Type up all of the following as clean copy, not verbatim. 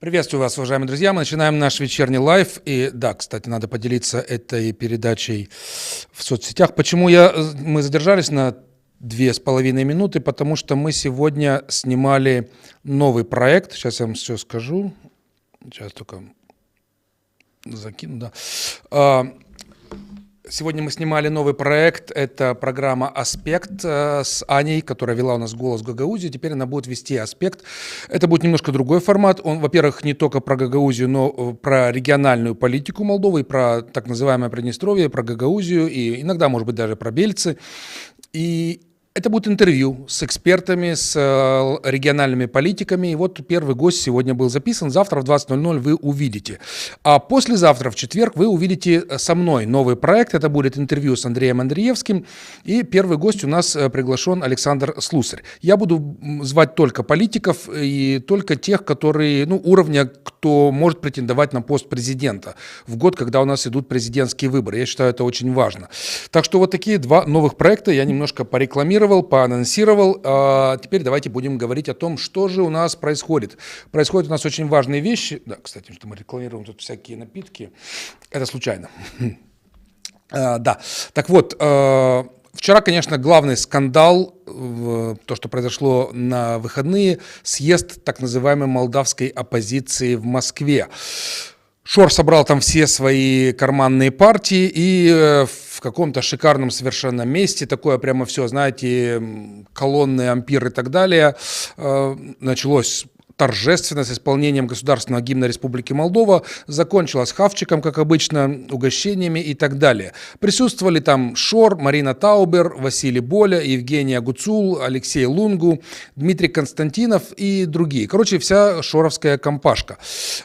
Приветствую вас, уважаемые друзья. Мы начинаем наш вечерний лайв. И да, кстати, надо поделиться этой передачей в соцсетях. Почему мы задержались на 2,5 минуты? Потому что мы сегодня снимали новый проект. Сейчас я вам все скажу. Сейчас только закину, да. Сегодня мы снимали новый проект. Это программа «Аспект» с Аней, которая вела у нас «Голос Гагаузии». Теперь она будет вести «Аспект». Это будет немножко другой формат. Он, во-первых, не только про Гагаузию, но про региональную политику Молдовы, про так называемое Приднестровье, про Гагаузию и иногда, может быть, даже про Бельцы. И это будет интервью с экспертами, с региональными политиками. И вот первый гость сегодня был записан. Завтра в 20:00 вы увидите. А послезавтра, в четверг, вы увидите со мной новый проект. Это будет интервью с Андреем Андреевским. И первый гость у нас приглашен Александр Слусарь. Я буду звать только политиков и только тех, которые, уровня, кто может претендовать на пост президента в год, когда у нас идут президентские выборы. Я считаю, это очень важно. Так что вот такие два новых проекта я немножко порекламировал, поанонсировал. Теперь давайте будем говорить о том, что же у нас происходит. Происходят у нас очень важные вещи. Да, кстати, что мы рекламируем тут всякие напитки. Это случайно. Да, так вот, вчера, конечно, главный скандал, то, что произошло на выходные, съезд так называемой молдавской оппозиции в Москве. Шор собрал там все свои карманные партии и в каком-то шикарном совершенно месте, такое прямо все, знаете, колонны, ампир и так далее, началось торжественно с исполнением государственного гимна Республики Молдова, закончилась хавчиком, как обычно, угощениями и так далее. Присутствовали там Шор, Марина Таубер, Василий Боля, Евгения Гуцул, Алексей Лунгу, Дмитрий Константинов и другие. Короче, вся шоровская компашка.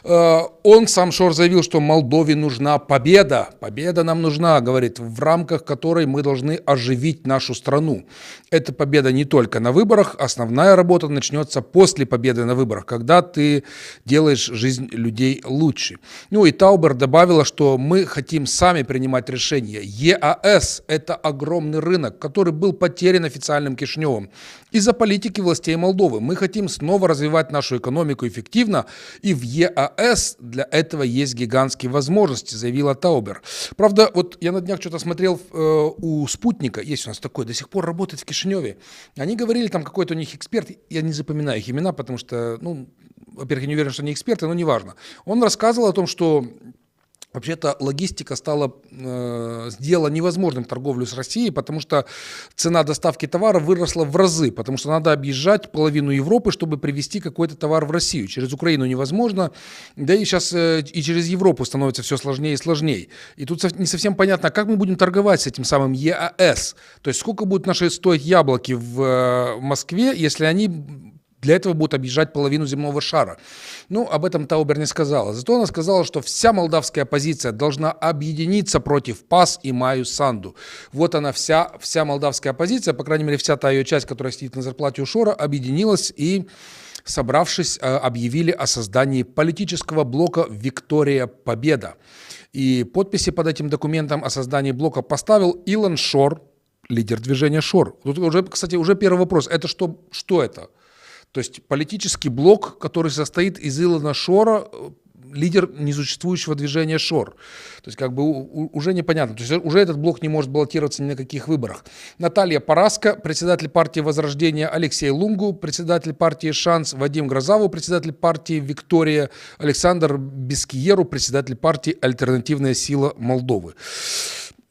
Он, сам Шор, заявил, что Молдове нужна победа. Победа нам нужна, говорит, в рамках которой мы должны оживить нашу страну. Эта победа не только на выборах, основная работа начнется после победы на выборах, когда ты делаешь жизнь людей лучше. И Таубер добавила, что мы хотим сами принимать решения. ЕАЭС – это огромный рынок, который был потерян официальным Кишиневым из-за политики властей Молдовы. Мы хотим снова развивать нашу экономику эффективно, и в ЕАЭС для этого есть гигантские возможности, заявила Таубер. Правда, вот я на днях что-то смотрел у «Спутника», есть у нас такой, до сих пор работает в Кишиневе. Они говорили, там какой-то у них эксперт, я не запоминаю их имена, потому что, во-первых, я не уверен, что они эксперты, но неважно. Он рассказывал о том, что вообще-то логистика сделала невозможным торговлю с Россией, потому что цена доставки товара выросла в разы, потому что надо объезжать половину Европы, чтобы привезти какой-то товар в Россию. Через Украину невозможно, да и сейчас и через Европу становится все сложнее и сложнее. И тут не совсем понятно, как мы будем торговать с этим самым ЕАЭС. То есть сколько будут наши стоить яблоки в Москве, если они для этого будут объезжать половину земного шара. Об этом Таубер не сказала. Зато она сказала, что вся молдавская оппозиция должна объединиться против ПАС и Маю Санду. Вот она, вся молдавская оппозиция, по крайней мере, вся та ее часть, которая сидит на зарплате у Шора, объединилась и, собравшись, объявили о создании политического блока «Виктория Победа». И подписи под этим документом о создании блока поставил Илон Шор, лидер движения Шор. Тут уже, кстати, первый вопрос. Это что это? То есть политический блок, который состоит из Илона Шора, лидер несуществующего движения Шор. То есть уже непонятно. То есть уже этот блок не может баллотироваться ни на каких выборах. Наталья Параска, председатель партии Возрождение, Алексей Лунгу, председатель партии Шанс, Вадим Грозаву, председатель партии Виктория, Александр Бескиеру, председатель партии Альтернативная сила Молдовы.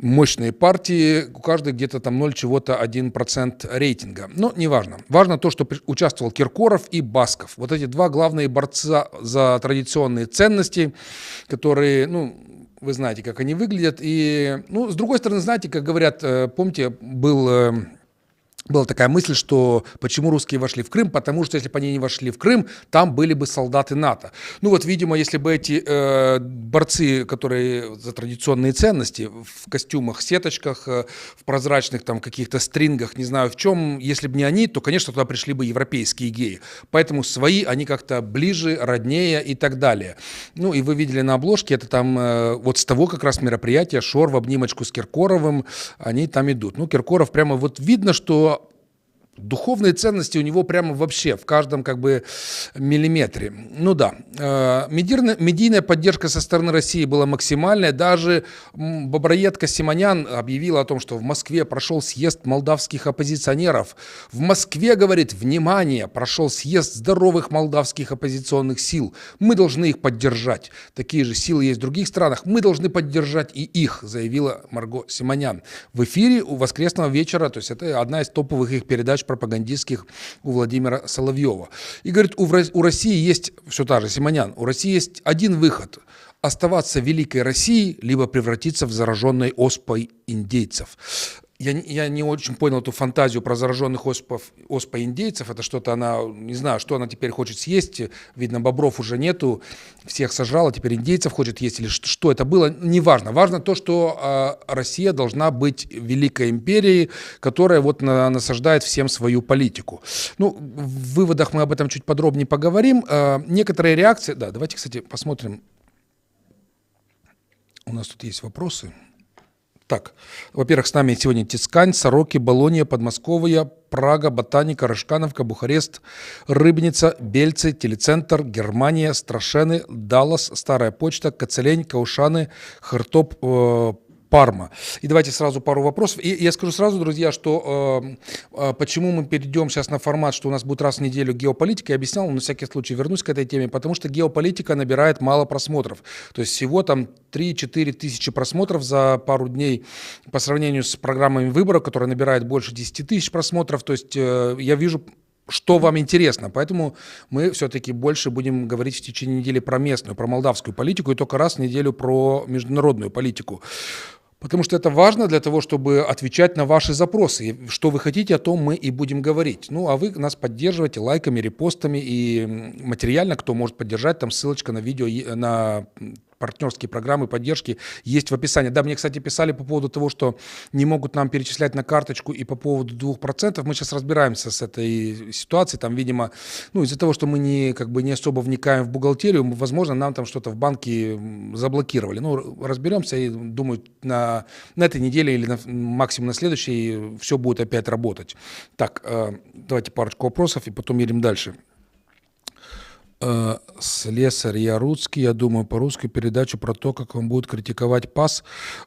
Мощные партии, у каждой где-то там 0,1% рейтинга. Но неважно. Важно то, что участвовал Киркоров и Басков. Вот эти два главные борца за традиционные ценности, которые, вы знаете, как они выглядят. И, с другой стороны, знаете, как говорят, помните, была такая мысль, что почему русские вошли в Крым, потому что если бы они не вошли в Крым, там были бы солдаты НАТО. Видимо, если бы эти борцы, которые за традиционные ценности, в костюмах, сеточках, в прозрачных там каких-то стрингах, не знаю в чем, если бы не они, то, конечно, туда пришли бы европейские геи. Поэтому свои, они как-то ближе, роднее и так далее. И вы видели на обложке, это там вот с того как раз мероприятия Шор в обнимочку с Киркоровым, они там идут. Киркоров прямо вот видно, что Духовные ценности у него прямо вообще в каждом как бы миллиметре. Ну да, медийная поддержка со стороны России была максимальная. Даже Боброедка Симонян объявила о том, что в Москве прошел съезд молдавских оппозиционеров. В Москве, говорит, внимание, прошел съезд здоровых молдавских оппозиционных сил. Мы должны их поддержать. Такие же силы есть в других странах. Мы должны поддержать и их, заявила Марго Симонян. В эфире у воскресного вечера, то есть это одна из топовых их передач пропагандистских у Владимира Соловьева. И говорит, у России есть, все та же Симонян, у России есть один выход – оставаться великой Россией, либо превратиться в зараженной оспой индейцев. Я не очень понял эту фантазию про зараженных оспой индейцев. Это что-то она, не знаю, что она теперь хочет съесть. Видно, бобров уже нету, всех сожрала, теперь индейцев хочет есть. Или что это было, неважно. Важно то, что Россия должна быть великой империей, которая вот насаждает всем свою политику. Ну, в выводах мы об этом чуть подробнее поговорим. Некоторые реакции... Да, давайте, кстати, посмотрим. У нас тут есть вопросы. Так, во-первых, с нами сегодня Тискань, Сороки, Болонья, Подмосковье, Прага, Ботаника, Рожкановка, Бухарест, Рыбница, Бельцы, Телецентр, Германия, Страшены, Даллас, Старая почта, Коцелень, Каушаны, Хартоп, Парма. И давайте сразу пару вопросов. И я скажу сразу, друзья, что почему мы перейдем сейчас на формат, что у нас будет раз в неделю геополитика, я объяснял, но на всякий случай вернусь к этой теме, потому что геополитика набирает мало просмотров. То есть всего там 3-4 тысячи просмотров за пару дней по сравнению с программами выборов, которые набирают больше 10 тысяч просмотров. То есть я вижу, что вам интересно. Поэтому мы все-таки больше будем говорить в течение недели про местную, про молдавскую политику и только раз в неделю про международную политику. Потому что это важно для того, чтобы отвечать на ваши запросы. И что вы хотите, о том мы и будем говорить. Ну, а вы нас поддерживаете лайками, репостами и материально, кто может поддержать, там ссылочка на видео, на партнерские программы поддержки есть в описании. Да, мне, кстати, писали по поводу того, что не могут нам перечислять на карточку и по поводу 2%. Мы сейчас разбираемся с этой ситуацией. Там, видимо, ну, из-за того, что мы не особо вникаем в бухгалтерию, возможно, нам там что-то в банке заблокировали. Ну, разберемся и, думаю, на этой неделе или максимум на следующей все будет опять работать. Так, давайте парочку вопросов и потом едем дальше. Слесарь Яруцкий, я думаю, по-русски передачу про то, как он будет критиковать ПАС.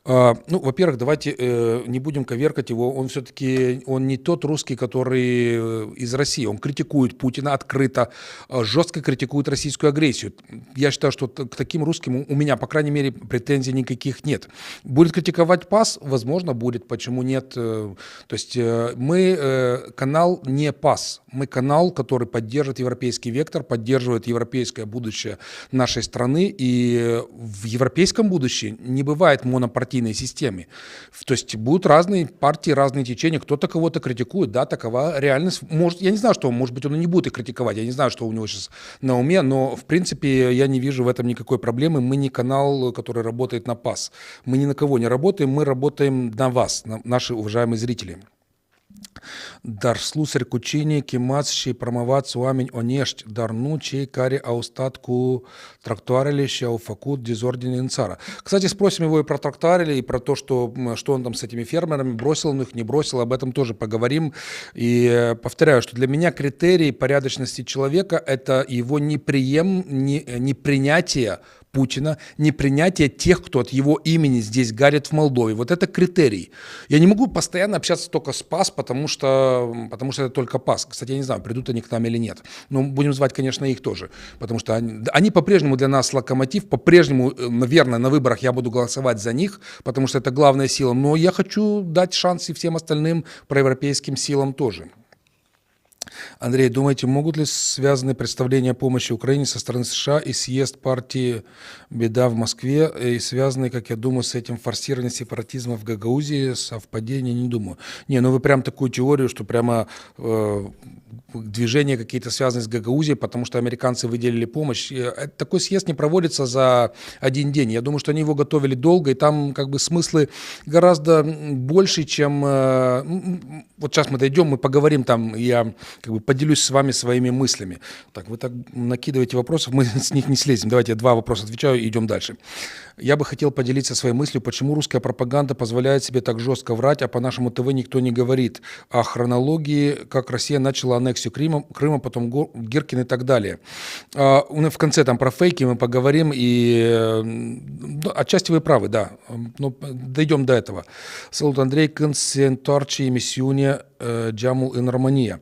Ну, во-первых, давайте не будем коверкать его. Он все-таки, он не тот русский, который из России. Он критикует Путина открыто, жестко критикует российскую агрессию. Я считаю, что к таким русским у меня, по крайней мере, претензий никаких нет. Будет критиковать ПАС? Возможно, будет. Почему нет? То есть мы канал не ПАС. Мы канал, который поддерживает европейский вектор, поддерживает европейское будущее нашей страны, и в европейском будущем не бывает монопартийной системы. То есть будут разные партии, разные течения, кто-то кого-то критикует, да, такова реальность. Может, я не знаю, что, может быть, он и не будет их критиковать, я не знаю, что у него сейчас на уме, но, в принципе, я не вижу в этом никакой проблемы. Мы не канал, который работает на ПАС. Мы ни на кого не работаем, мы работаем на вас, на наши уважаемые зрители. Dar слусарь кучини, кимац, чей промывац уамень онешт, дарну, чей кари аустатку трактуарили, ща факут дизорден инцара. Кстати, спросим его и про трактуарили, и про то, что он там с этими фермерами, бросил он их, не бросил, об этом тоже поговорим. И повторяю, что для меня критерий порядочности человека – это его непринятие Путина, непринятие тех, кто от его имени здесь гарит в Молдове. Вот это критерий. Я не могу постоянно общаться только с ПАС, потому что это только ПАС. Кстати, я не знаю, придут они к нам или нет. Но будем звать, конечно, их тоже. Потому что они по-прежнему для нас локомотив. По-прежнему, наверное, на выборах я буду голосовать за них, потому что это главная сила. Но я хочу дать шанс и всем остальным проевропейским силам тоже. Андрей, думаете, могут ли связаны представления о помощи Украине со стороны США и съезд партии «Беда» в Москве, и связаны, как я думаю, с этим форсированием сепаратизма в Гагаузии, совпадение, не думаю. Не, ну вы прям такую теорию, что прямо движения какие-то связаны с Гагаузией, потому что американцы выделили помощь. Такой съезд не проводится за один день. Я думаю, что они его готовили долго, и там как бы смыслы гораздо больше, чем... Вот сейчас мы дойдем, мы поговорим там, я как бы поделюсь с вами своими мыслями. Так, вы так накидываете вопросов, мы с них не слезем. Давайте я 2 вопроса отвечаю и идем дальше. Я бы хотел поделиться своей мыслью, почему русская пропаганда позволяет себе так жестко врать, а по нашему ТВ никто не говорит о хронологии, как Россия начала аннексию Крыма, потом Гиркин и так далее. В конце там про фейки мы поговорим, и отчасти вы правы, да, но дойдем до этого. Салют, Андрей, консенторчи, миссионе, джамул и Романия.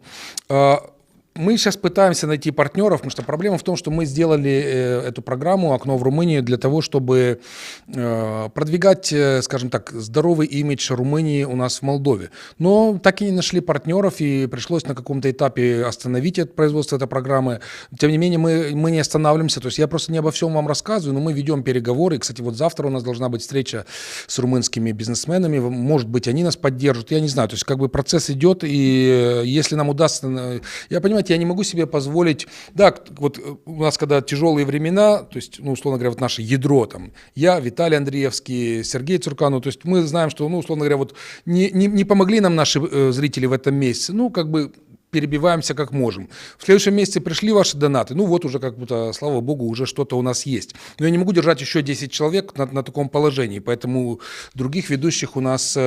Мы сейчас пытаемся найти партнеров, потому что проблема в том, что мы сделали эту программу «Окно в Румынию» для того, чтобы продвигать, скажем так, здоровый имидж Румынии у нас в Молдове. Но так и не нашли партнеров, и пришлось на каком-то этапе остановить это производство этой программы. Тем не менее, мы не останавливаемся. То есть я просто не обо всем вам рассказываю, но мы ведем переговоры. И, кстати, вот завтра у нас должна быть встреча с румынскими бизнесменами. Может быть, они нас поддержат, я не знаю. То есть как бы процесс идет, и если нам удастся... Я понимаю, я не могу себе позволить, да, вот у нас когда тяжелые времена, то есть, ну, условно говоря, вот наше ядро, там, я, Виталий Андреевский, Сергей Цурканов, то есть мы знаем, что, ну, условно говоря, вот не помогли нам наши зрители в этом месяце, ну, как бы перебиваемся как можем. В следующем месяце пришли ваши донаты, ну вот уже как будто, слава богу, уже что-то у нас есть. Но я не могу держать еще 10 человек на таком положении, поэтому других ведущих у нас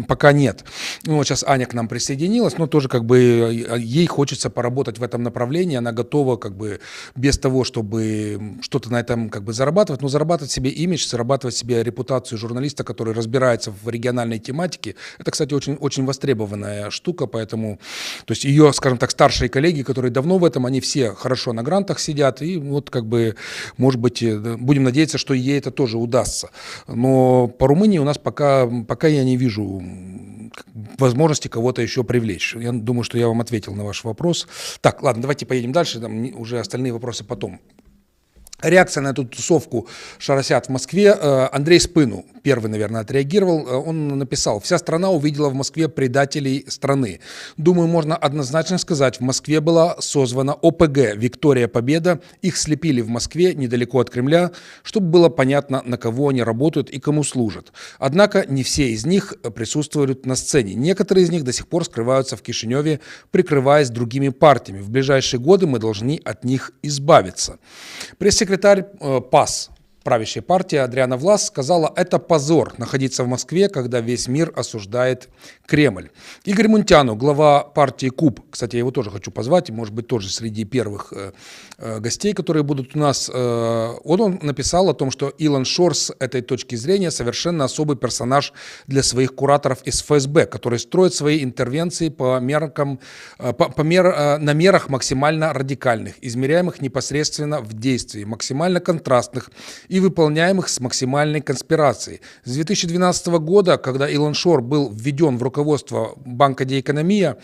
пока нет. Ну вот сейчас Аня к нам присоединилась, но тоже как бы ей хочется поработать в этом направлении, она готова как бы без того, чтобы что-то на этом как бы зарабатывать, но зарабатывать себе имидж, зарабатывать себе репутацию журналиста, который разбирается в региональной тематике. Это, кстати, очень, очень востребованная штука, поэтому, то есть ее, скажем так, старшие коллеги, которые давно в этом, они все хорошо на грантах сидят, и вот как бы, может быть, будем надеяться, что ей это тоже удастся. Но по Румынии у нас пока я не вижу возможности кого-то еще привлечь. Я думаю, что я вам ответил на ваш вопрос. Так, ладно, давайте поедем дальше, там уже остальные вопросы потом. Реакция на эту тусовку «Шарасят» в Москве. Андрей Спыну первый, наверное, отреагировал. Он написал: «Вся страна увидела в Москве предателей страны. Думаю, можно однозначно сказать, в Москве была созвана ОПГ «Виктория Победа». Их слепили в Москве, недалеко от Кремля, чтобы было понятно, на кого они работают и кому служат. Однако не все из них присутствуют на сцене. Некоторые из них до сих пор скрываются в Кишиневе, прикрываясь другими партиями. В ближайшие годы мы должны от них избавиться». Пресс-секретарь ПАС, правящая партия, Адриана Влас сказала: «Это позор находиться в Москве, когда весь мир осуждает Кремль». Игорь Мунтяну, глава партии КУП, кстати, я его тоже хочу позвать, может быть, тоже среди первых гостей, которые будут у нас, он написал о том, что Илон Шор с этой точки зрения совершенно особый персонаж для своих кураторов из ФСБ, которые строят свои интервенции на мерах максимально радикальных, измеряемых непосредственно в действии, максимально контрастных и выполняемых с максимальной конспирацией. С 2012 года, когда Илон Шор был введен в руководство Банка де Экономия,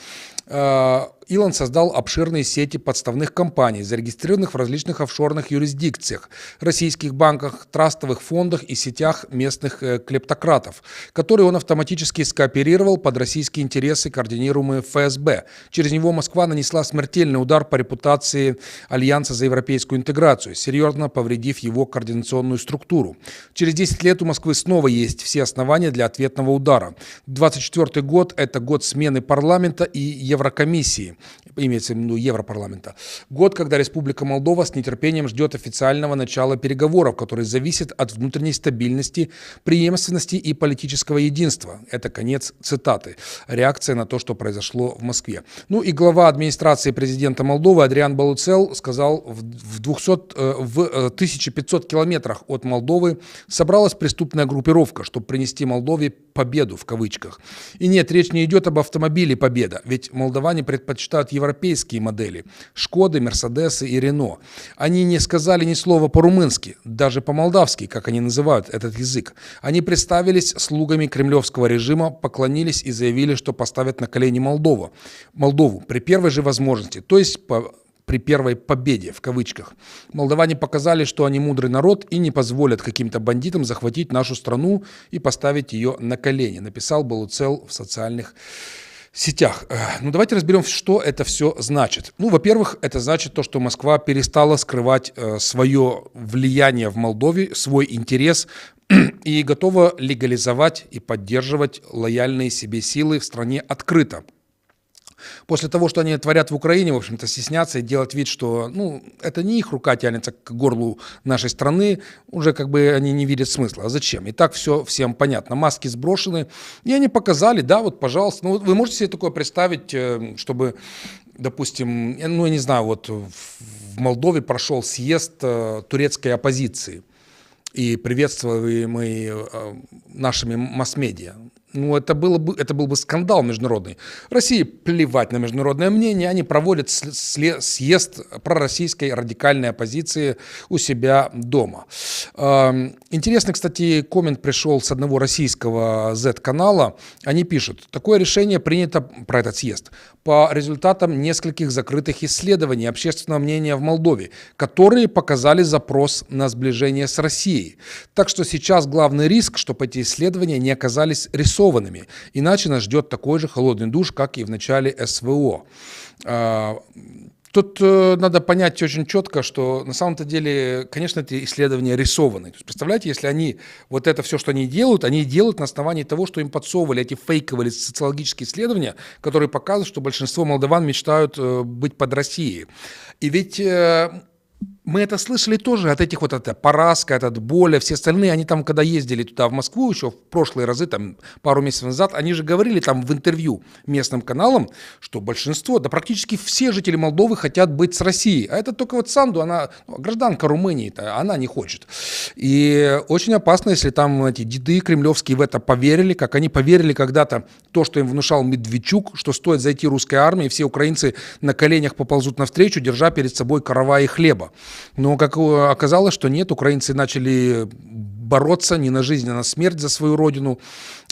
Илон создал обширные сети подставных компаний, зарегистрированных в различных офшорных юрисдикциях, российских банках, трастовых фондах и сетях местных клептократов, которые он автоматически скооперировал под российские интересы, координируемые ФСБ. Через него Москва нанесла смертельный удар по репутации Альянса за европейскую интеграцию, серьезно повредив его координационную структуру. Через 10 лет у Москвы снова есть все основания для ответного удара. 2024 год – это год смены парламента и Еврокомиссии. Имеется в виду Европарламента. Год, когда Республика Молдова с нетерпением ждет официального начала переговоров, которые зависят от внутренней стабильности, преемственности и политического единства. Это конец цитаты. Реакция на то, что произошло в Москве. Ну и глава администрации президента Молдовы Адриан Балуцел сказал: в 1500 километрах от Молдовы собралась преступная группировка, чтобы принести Молдове победу в кавычках. И нет, речь не идет об автомобиле «Победа», ведь молдаване предпочитают европейские модели – «Шкоды», «Мерседесы» и «Рено». Они не сказали ни слова по-румынски, даже по-молдавски, как они называют этот язык. Они представились слугами кремлевского режима, поклонились и заявили, что поставят на колени Молдову при первой же возможности, то есть при первой победе, в кавычках. Молдаване показали, что они мудрый народ и не позволят каким-то бандитам захватить нашу страну и поставить ее на колени, написал Балуцел в социальных сетях. Ну, давайте разберем, что это все значит. Ну, во-первых, это значит то, что Москва перестала скрывать свое влияние в Молдове, свой интерес и готова легализовать и поддерживать лояльные себе силы в стране открыто. После того, что они творят в Украине, в общем-то, стесняться и делать вид, что, это не их рука тянется к горлу нашей страны, уже как бы они не видят смысла. А зачем? И так все всем понятно. Маски сброшены, и они показали, да, вот, пожалуйста. Вы можете себе такое представить, чтобы, допустим, я не знаю, вот в Молдове прошел съезд турецкой оппозиции и приветствуемый нашими масс-медиа. Это был бы скандал международный. России плевать на международное мнение, они проводят съезд пророссийской радикальной оппозиции у себя дома. Интересный, кстати, коммент пришел с одного российского Z-канала. Они пишут: такое решение принято про этот съезд по результатам нескольких закрытых исследований общественного мнения в Молдове, которые показали запрос на сближение с Россией. Так что сейчас главный риск, чтобы эти исследования не оказались рисованными, иначе нас ждет такой же холодный душ, как и в начале СВО. Тут надо понять очень четко, что на самом-то деле, конечно, эти исследования рисованы. То есть, представляете, если они, вот это все, что они делают на основании того, что им подсовывали эти фейковые социологические исследования, которые показывают, что большинство молдаван мечтают быть под Россией. И ведь мы это слышали тоже от этих вот, это Параска, от Боля, все остальные, они там, когда ездили туда, в Москву, еще в прошлые разы, там, пару месяцев назад, они же говорили там в интервью местным каналам, что большинство, да практически все жители Молдовы хотят быть с Россией. А это только вот Санду, она гражданка Румынии-то, она не хочет. И очень опасно, если там эти деды кремлевские в это поверили, как они поверили когда-то то, что им внушал Медведчук, что стоит зайти русской армии, и все украинцы на коленях поползут навстречу, держа перед собой каравай и хлеба. Но, как оказалось, что нет, украинцы начали бороться не на жизнь, а на смерть за свою родину.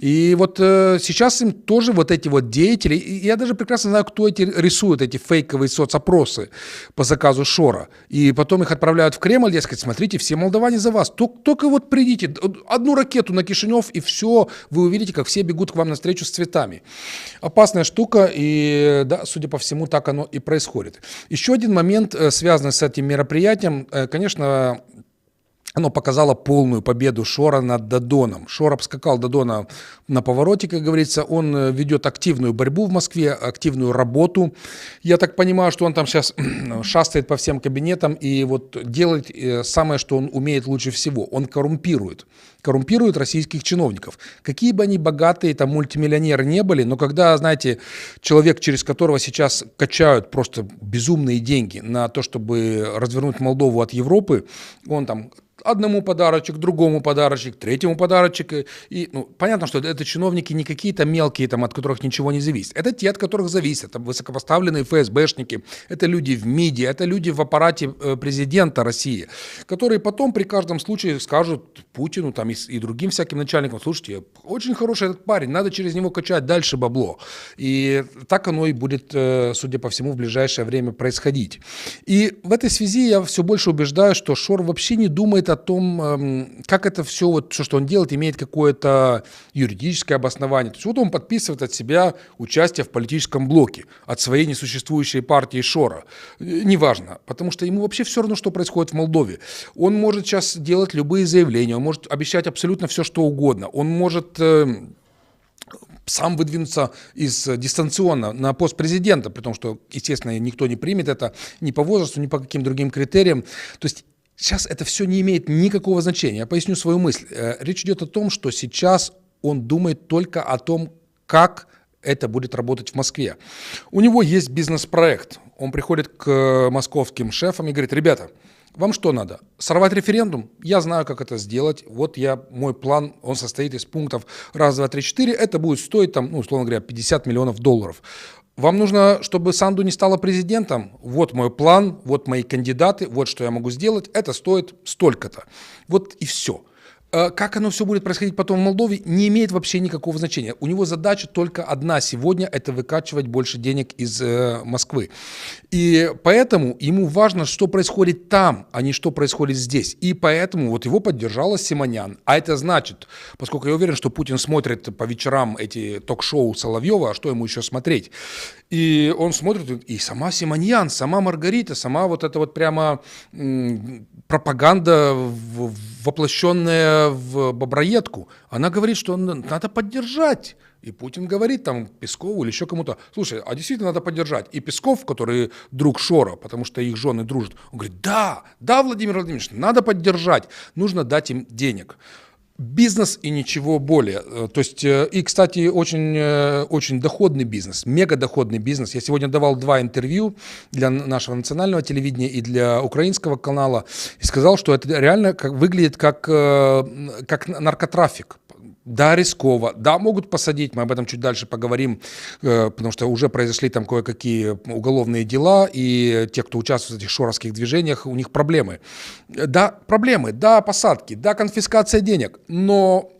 И вот сейчас им тоже вот эти вот деятели, и я даже прекрасно знаю, кто рисует эти фейковые соцопросы по заказу Шора, и потом их отправляют в Кремль, дескать, смотрите, все молдаване за вас, только вот придите, одну ракету на Кишинев, и все, вы увидите, как все бегут к вам навстречу с цветами. Опасная штука, и да, судя по всему, так оно и происходит. Еще один момент, связанный с этим мероприятием, конечно, оно показало полную победу Шора над Додоном. Шор обскакал Додона на повороте, как говорится. Он ведет активную борьбу в Москве, активную работу. Я так понимаю, что он там сейчас шастает по всем кабинетам и вот делает самое, что он умеет лучше всего. Он коррумпирует российских чиновников. Какие бы они богатые, там, мультимиллионеры не были, но когда, знаете, человек, через которого сейчас качают просто безумные деньги на то, чтобы развернуть Молдову от Европы, он там одному подарочек, другому подарочек, третьему подарочек. И, понятно, что это чиновники не какие-то мелкие, там, от которых ничего не зависит. Это те, от которых зависит. Это высокопоставленные ФСБшники, это люди в МИДе, это люди в аппарате президента России, которые потом при каждом случае скажут Путину там, и другим всяким начальникам: слушайте, очень хороший этот парень, надо через него качать дальше бабло. И так оно и будет, судя по всему, в ближайшее время происходить. И в этой связи я все больше убеждаю, что Шор вообще не думает о том, как это все, вот, что он делает, имеет какое-то юридическое обоснование. То есть вот он подписывает от себя участие в политическом блоке от своей несуществующей партии Шора. Неважно, потому что ему вообще все равно, что происходит в Молдове. Он может сейчас делать любые заявления, он может обещать абсолютно все, что угодно. Он может сам выдвинуться дистанционно на пост президента, при том, что, естественно, никто не примет это ни по возрасту, ни по каким другим критериям. То есть сейчас это все не имеет никакого значения. Я поясню свою мысль. Речь идет о том, что сейчас он думает только о том, как это будет работать в Москве. У него есть бизнес-проект. Он приходит к московским шефам и говорит: ребята, вам что надо? Сорвать референдум? Я знаю, как это сделать. Вот мой план, он состоит из пунктов 1, 2, 3, 4. Это будет стоить, там, условно говоря, $50 миллионов. Вам нужно, чтобы Санду не стала президентом? Вот мой план, вот мои кандидаты, вот что я могу сделать. Это стоит столько-то. Вот и все. Как оно все будет происходить потом в Молдове, не имеет вообще никакого значения. У него задача только одна сегодня – это выкачивать больше денег из Москвы. И поэтому ему важно, что происходит там, а не что происходит здесь. И поэтому вот его поддержала Симонян. А это значит, поскольку я уверен, что Путин смотрит по вечерам эти ток-шоу Соловьева, а что ему еще смотреть? И он смотрит, и сама Симонян, сама Маргарита, сама вот эта вот прямо пропаганда в воплощенная в Боброедку, она говорит, что надо поддержать. И Путин говорит там Пескову или еще кому-то: слушай, а действительно надо поддержать. И Песков, который друг Шора, потому что их жены дружат, он говорит: да, Владимир Владимирович, надо поддержать, нужно дать им денег. Бизнес и ничего более. То есть, и, кстати, очень доходный бизнес, мегадоходный бизнес. Я сегодня давал 2 интервью для нашего национального телевидения и для украинского канала и сказал, что это реально выглядит как наркотрафик. Да, рисково, да, могут посадить, мы об этом чуть дальше поговорим, потому что уже произошли там кое-какие уголовные дела, и те, кто участвует в этих шоровских движениях, у них проблемы. Да, проблемы, да, посадки, да, конфискация денег, но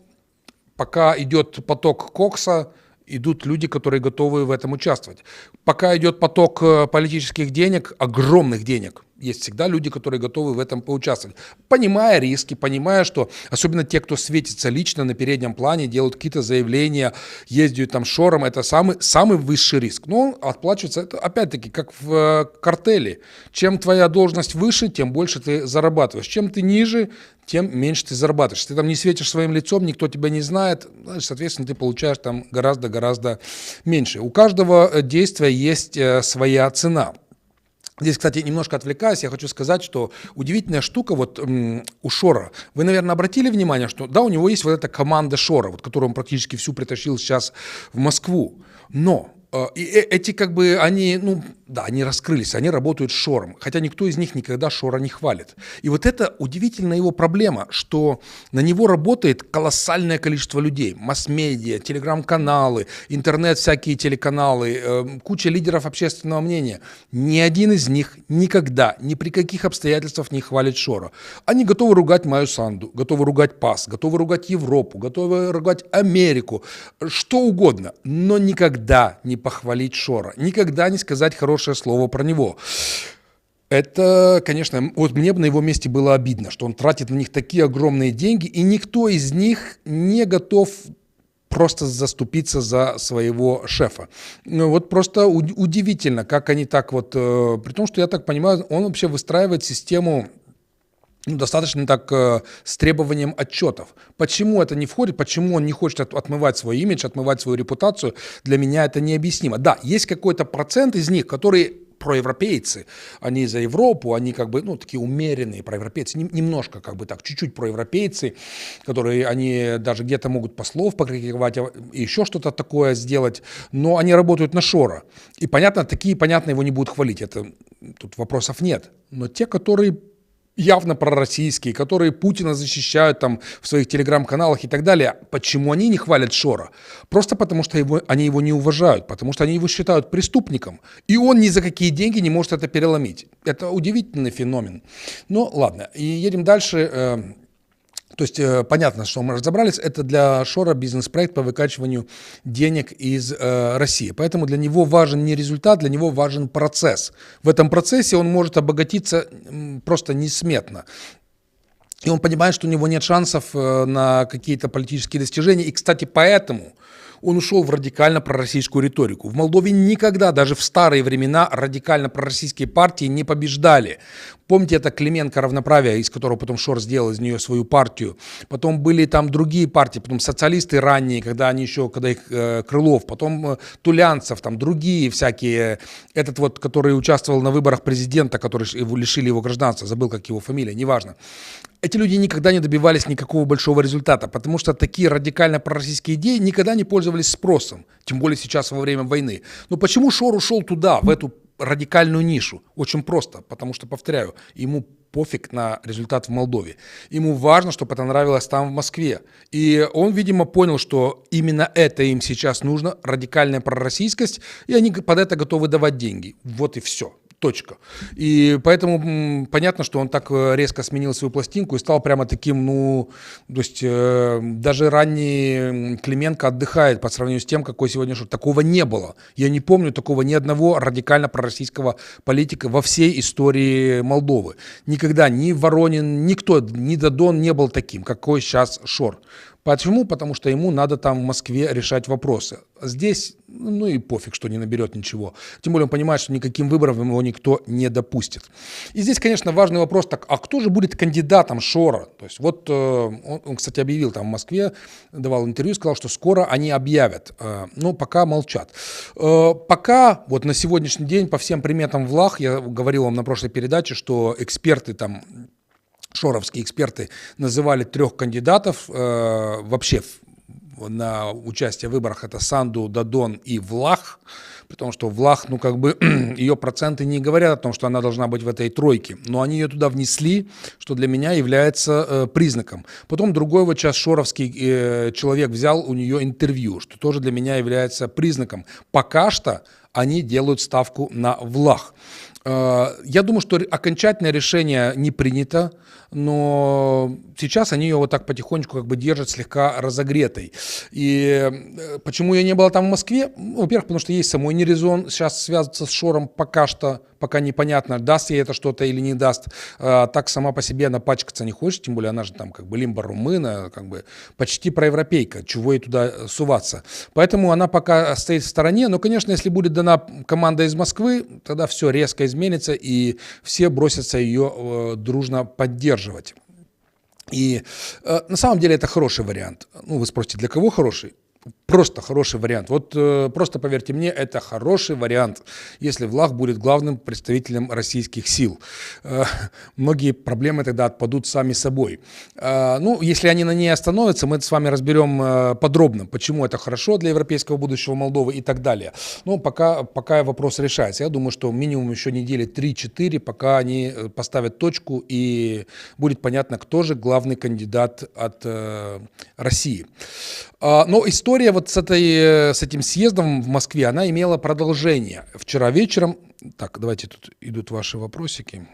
пока идет поток кокса, идут люди, которые готовы в этом участвовать. Пока идет поток политических денег, огромных денег, есть всегда люди, которые готовы в этом поучаствовать. Понимая риски, понимая, что особенно те, кто светится лично на переднем плане, делают какие-то заявления, ездят там шором, это самый высший риск. Но отплачивается это опять-таки как в картеле. Чем твоя должность выше, тем больше ты зарабатываешь. Чем ты ниже, тем меньше ты зарабатываешь. Если ты там не светишь своим лицом, никто тебя не знает, соответственно, ты получаешь там гораздо меньше. У каждого действия есть своя цена. Здесь, кстати, немножко отвлекаясь, я хочу сказать, что удивительная штука вот у Шора. Вы, наверное, обратили внимание, что да, у него есть вот эта команда Шора, вот, которую он практически всю притащил сейчас в Москву. Но эти как бы, они раскрылись, они работают с Шором, хотя никто из них никогда Шора не хвалит. И вот это удивительная его проблема, что на него работает колоссальное количество людей, масс-медиа, телеграм-каналы, интернет, всякие телеканалы, куча лидеров общественного мнения. Ни один из них никогда, ни при каких обстоятельствах не хвалит Шора. Они готовы ругать Майю Санду, готовы ругать ПАС, готовы ругать Европу, готовы ругать Америку, что угодно, но никогда не похвалить Шора, никогда не сказать хорошее слово про него. Это, конечно, вот мне бы на его месте было обидно, что он тратит на них такие огромные деньги, и никто из них не готов просто заступиться за своего шефа. Вот просто удивительно, как они так вот, при том, что я так понимаю, он вообще выстраивает систему достаточно так с требованием отчетов. Почему это не входит, почему он не хочет отмывать свой имидж, отмывать свою репутацию, для меня это необъяснимо. Да, есть какой-то процент из них, которые проевропейцы, они за Европу, они как бы, такие умеренные проевропейцы, немножко как бы так, чуть-чуть проевропейцы, которые, они даже где-то могут послов покритиковать, еще что-то такое сделать, но они работают на Шора. И понятно, его не будут хвалить, тут вопросов нет. Но те, которые явно пророссийские, которые Путина защищают там в своих телеграм-каналах и так далее. Почему они не хвалят Шора? Просто потому, что они его не уважают, потому что они его считают преступником, и он ни за какие деньги не может это переломить. Это удивительный феномен. Ну, ладно, и едем дальше. То есть понятно, что мы разобрались, это для Шора бизнес-проект по выкачиванию денег из России. Поэтому для него важен не результат, для него важен процесс. В этом процессе он может обогатиться просто несметно. И он понимает, что у него нет шансов на какие-то политические достижения. И, кстати, поэтому он ушел в радикально пророссийскую риторику. В Молдове никогда, даже в старые времена, радикально пророссийские партии не побеждали. Помните, это Клименко равноправие, из которого потом Шор сделал из нее свою партию. Потом были там другие партии, потом социалисты ранние, когда их Крылов, потом Тулянцев, там другие всякие. Этот вот, который участвовал на выборах президента, который лишили его гражданства, забыл, как его фамилия, неважно. Эти люди никогда не добивались никакого большого результата, потому что такие радикально пророссийские идеи никогда не пользовались спросом, тем более сейчас во время войны. Но почему Шор ушел туда, в эту радикальную нишу? Очень просто, потому что, повторяю, ему пофиг на результат в Молдове. Ему важно, чтобы это нравилось там, в Москве. И он, видимо, понял, что именно это им сейчас нужно, радикальная пророссийскость, и они под это готовы давать деньги. Вот и все. Точка. И поэтому понятно, что он так резко сменил свою пластинку и стал прямо таким, то есть даже ранний Клименко отдыхает по сравнению с тем, какой сегодня Шор. Такого не было. Я не помню такого ни одного радикально пророссийского политика во всей истории Молдовы. Никогда ни Воронин, никто, ни Дадон не был таким, какой сейчас Шор. Почему? Потому что ему надо там в Москве решать вопросы. Здесь, ну и пофиг, что не наберет ничего. Тем более он понимает, что никаким выбором его никто не допустит. И здесь, конечно, важный вопрос, так, а кто же будет кандидатом Шора? То есть вот он, кстати, объявил там в Москве, давал интервью, сказал, что скоро они объявят. Но пока молчат. Пока вот на сегодняшний день по всем приметам влах, я говорил вам на прошлой передаче, что эксперты там, шоровские эксперты называли 3 кандидатов вообще на участие в выборах. Это Санду, Дадон и Влах. Потому что Влах, ну как бы ее проценты не говорят о том, что она должна быть в этой тройке. Но они ее туда внесли, что для меня является признаком. Потом другой вот сейчас шоровский человек взял у нее интервью, что тоже для меня является признаком. Пока что они делают ставку на Влах. Я думаю, что окончательное решение не принято, но сейчас они ее вот так потихонечку как бы держат слегка разогретой. И почему ее не было там в Москве? Ну, во-первых, потому что есть самой не резон сейчас связываться с Шором пока что, пока непонятно, даст ей это что-то или не даст. Так сама по себе она пачкаться не хочет, тем более она же там как бы лимба-румына, как бы почти проевропейка, чего ей туда суваться. Поэтому она пока стоит в стороне, но, конечно, если будет дана команда из Москвы, тогда все резко изменится, и все бросятся ее дружно поддерживать. И на самом деле это хороший вариант. Ну, вы спросите, для кого хороший? Просто хороший вариант. Вот просто поверьте мне, это хороший вариант, если Влах будет главным представителем российских сил. Многие проблемы тогда отпадут сами собой. Ну, если они на ней остановятся, мы с вами разберем подробно, почему это хорошо для европейского будущего Молдовы и так далее. Но пока вопрос решается. Я думаю, что минимум еще недели 3-4, пока они поставят точку и будет понятно, кто же главный кандидат от России. Но история вот с этим съездом в Москве, она имела продолжение. Вчера вечером, так, давайте тут идут ваши вопросики.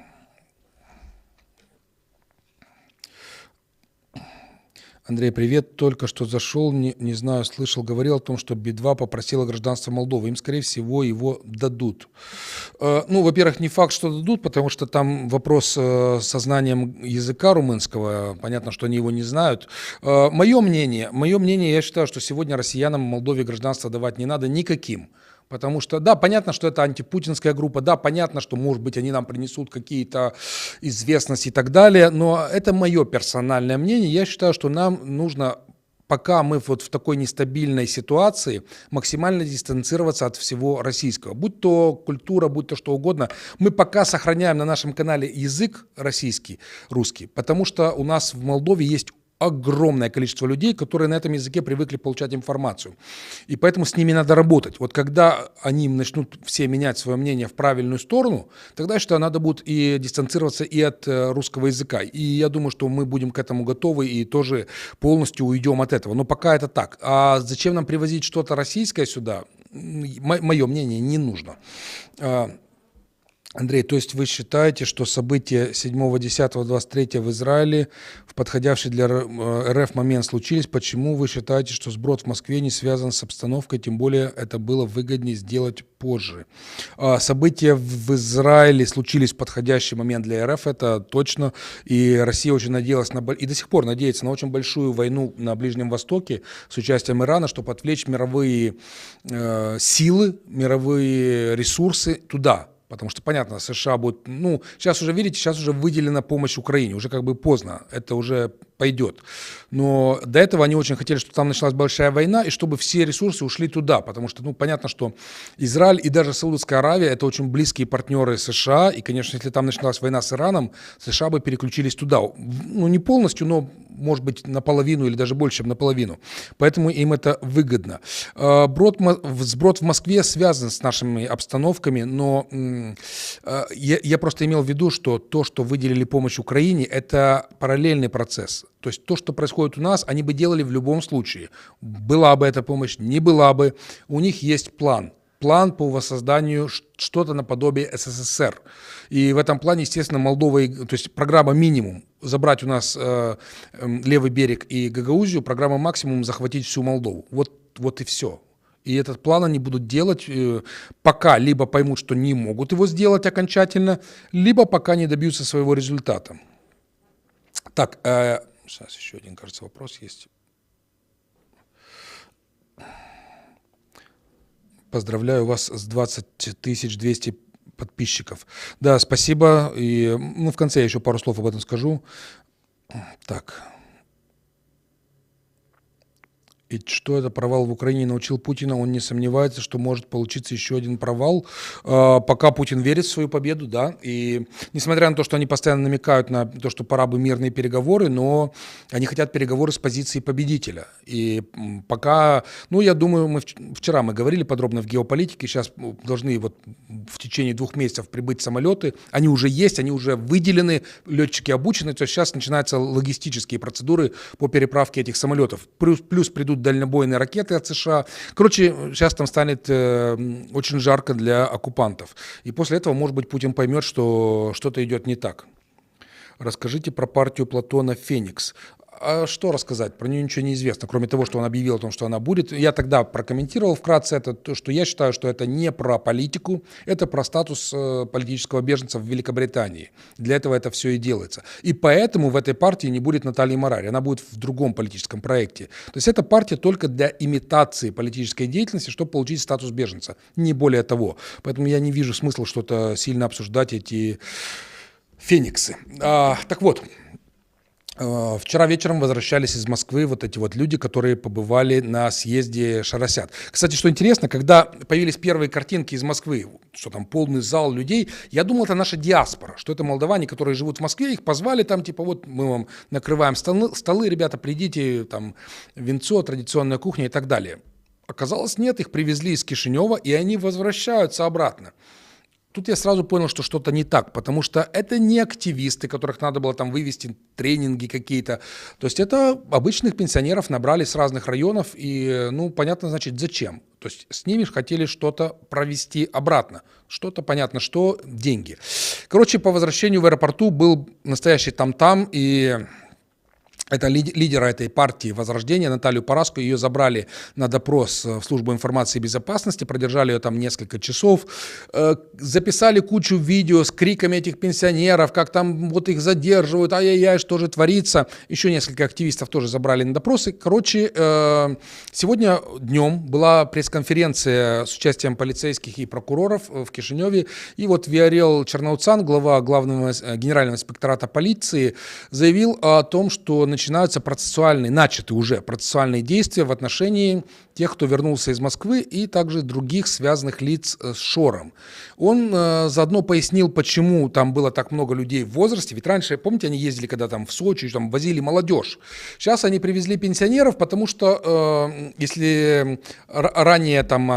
Андрей, привет, только что зашел, не знаю, слышал, говорил о том, что Би-2 попросила гражданство Молдовы, им, скорее всего, его дадут. Ну, во-первых, не факт, что дадут, потому что там вопрос со знанием языка румынского, понятно, что они его не знают. Мое мнение, я считаю, что сегодня россиянам в Молдове гражданство давать не надо никаким. Потому что, да, понятно, что это антипутинская группа, да, понятно, что, может быть, они нам принесут какие-то известности и так далее, но это мое персональное мнение. Я считаю, что нам нужно, пока мы вот в такой нестабильной ситуации, максимально дистанцироваться от всего российского. Будь то культура, будь то что угодно. Мы пока сохраняем на нашем канале язык российский, русский, потому что у нас в Молдове есть огромное количество людей, которые на этом языке привыкли получать информацию. И поэтому с ними надо работать. Вот когда они начнут все менять свое мнение в правильную сторону, тогда, я считаю, надо будет и дистанцироваться и от русского языка. И я думаю, что мы будем к этому готовы и тоже полностью уйдем от этого. Но пока это так. А зачем нам привозить что-то российское сюда? Мое мнение, не нужно. Андрей, то есть вы считаете, что события 7-10-23 в Израиле в подходящий для РФ момент случились? Почему вы считаете, что сброд в Москве не связан с обстановкой, тем более это было выгоднее сделать позже? События в Израиле случились в подходящий момент для РФ, это точно, и Россия очень надеялась, и до сих пор надеется на очень большую войну на Ближнем Востоке с участием Ирана, чтобы отвлечь мировые силы, мировые ресурсы туда. Потому что, понятно, США будет, ну, сейчас уже, видите, сейчас уже выделена помощь Украине, уже как бы поздно, это уже пойдет. Но до этого они очень хотели, чтобы там началась большая война, и чтобы все ресурсы ушли туда, потому что, ну, понятно, что Израиль и даже Саудовская Аравия – это очень близкие партнеры США, и, конечно, если там началась война с Ираном, США бы переключились туда. Ну, не полностью, но, может быть, наполовину или даже больше, чем наполовину. Поэтому им это выгодно. Сброд в Москве связан с нашими обстановками, но я просто имел в виду, что то, что выделили помощь Украине, это параллельный процесс. То есть то, что происходит у нас, они бы делали в любом случае. Была бы эта помощь, не была бы. У них есть план. План по воссозданию что-то наподобие СССР. И в этом плане, естественно, Молдова, то есть программа минимум забрать у нас левый берег и Гагаузию, программа максимум захватить всю Молдову. Вот и все. И этот план они будут делать, пока либо поймут, что не могут его сделать окончательно, либо пока не добьются своего результата. Так, сейчас еще один, кажется, вопрос есть. Поздравляю вас с 20 200 подписчиков. Да, спасибо. И в конце я еще пару слов об этом скажу. Так. И что это провал в Украине научил Путина, он не сомневается, что может получиться еще один провал. Пока Путин верит в свою победу, да, и несмотря на то, что они постоянно намекают на то, что пора бы мирные переговоры, но они хотят переговоры с позиции победителя. И пока, я думаю, вчера мы говорили подробно в геополитике, сейчас должны вот в течение 2 месяцев прибыть самолеты, они уже есть, они уже выделены, летчики обучены, то есть сейчас начинаются логистические процедуры по переправке этих самолетов. Плюс придут дальнобойные ракеты от США. Короче, сейчас там станет очень жарко для оккупантов. И после этого, может быть, Путин поймет, что что-то идет не так. Расскажите про партию Платона «Феникс». А что рассказать? Про нее ничего не известно, кроме того, что он объявил о том, что она будет. Я тогда прокомментировал вкратце это, то, что я считаю, что это не про политику, это про статус политического беженца в Великобритании. Для этого это все и делается. И поэтому в этой партии не будет Натальи Марари, она будет в другом политическом проекте. То есть эта партия только для имитации политической деятельности, чтобы получить статус беженца, не более того. Поэтому я не вижу смысла что-то сильно обсуждать эти фениксы. Так вот. Вчера вечером возвращались из Москвы вот эти вот люди, которые побывали на съезде «Шарасят». Кстати, что интересно, когда появились первые картинки из Москвы, что там полный зал людей, я думал, это наша диаспора, что это молдаване, которые живут в Москве, их позвали там, типа, вот мы вам накрываем столы, ребята, придите, там, винцо, традиционная кухня и так далее. Оказалось, нет, их привезли из Кишинева, и они возвращаются обратно. Тут я сразу понял, что что-то не так, потому что это не активисты, которых надо было там вывести, тренинги какие-то. То есть это обычных пенсионеров набрали с разных районов, и, понятно, значит, зачем. То есть с ними хотели что-то провести обратно. Что-то, понятно, что деньги. Короче, по возвращению в аэропорту был настоящий там-там, и... Это лидера этой партии «Возрождение» Наталью Параску, ее забрали на допрос в службу информации и безопасности, продержали ее там несколько часов, записали кучу видео с криками этих пенсионеров, как там вот их задерживают, ай-яй-яй, что же творится. Еще несколько активистов тоже забрали на допросы. Короче, сегодня днем была пресс-конференция с участием полицейских и прокуроров в Кишиневе, и вот Виорел Черноуцан, глава главного генерального инспектората полиции, заявил о том, что начинаются начаты уже процессуальные действия в отношении тех, кто вернулся из Москвы, и также других связанных лиц с Шором. Он заодно пояснил, почему там было так много людей в возрасте. Ведь раньше, помните, они ездили, когда там в Сочи, там возили молодежь. Сейчас они привезли пенсионеров, потому что если ранее там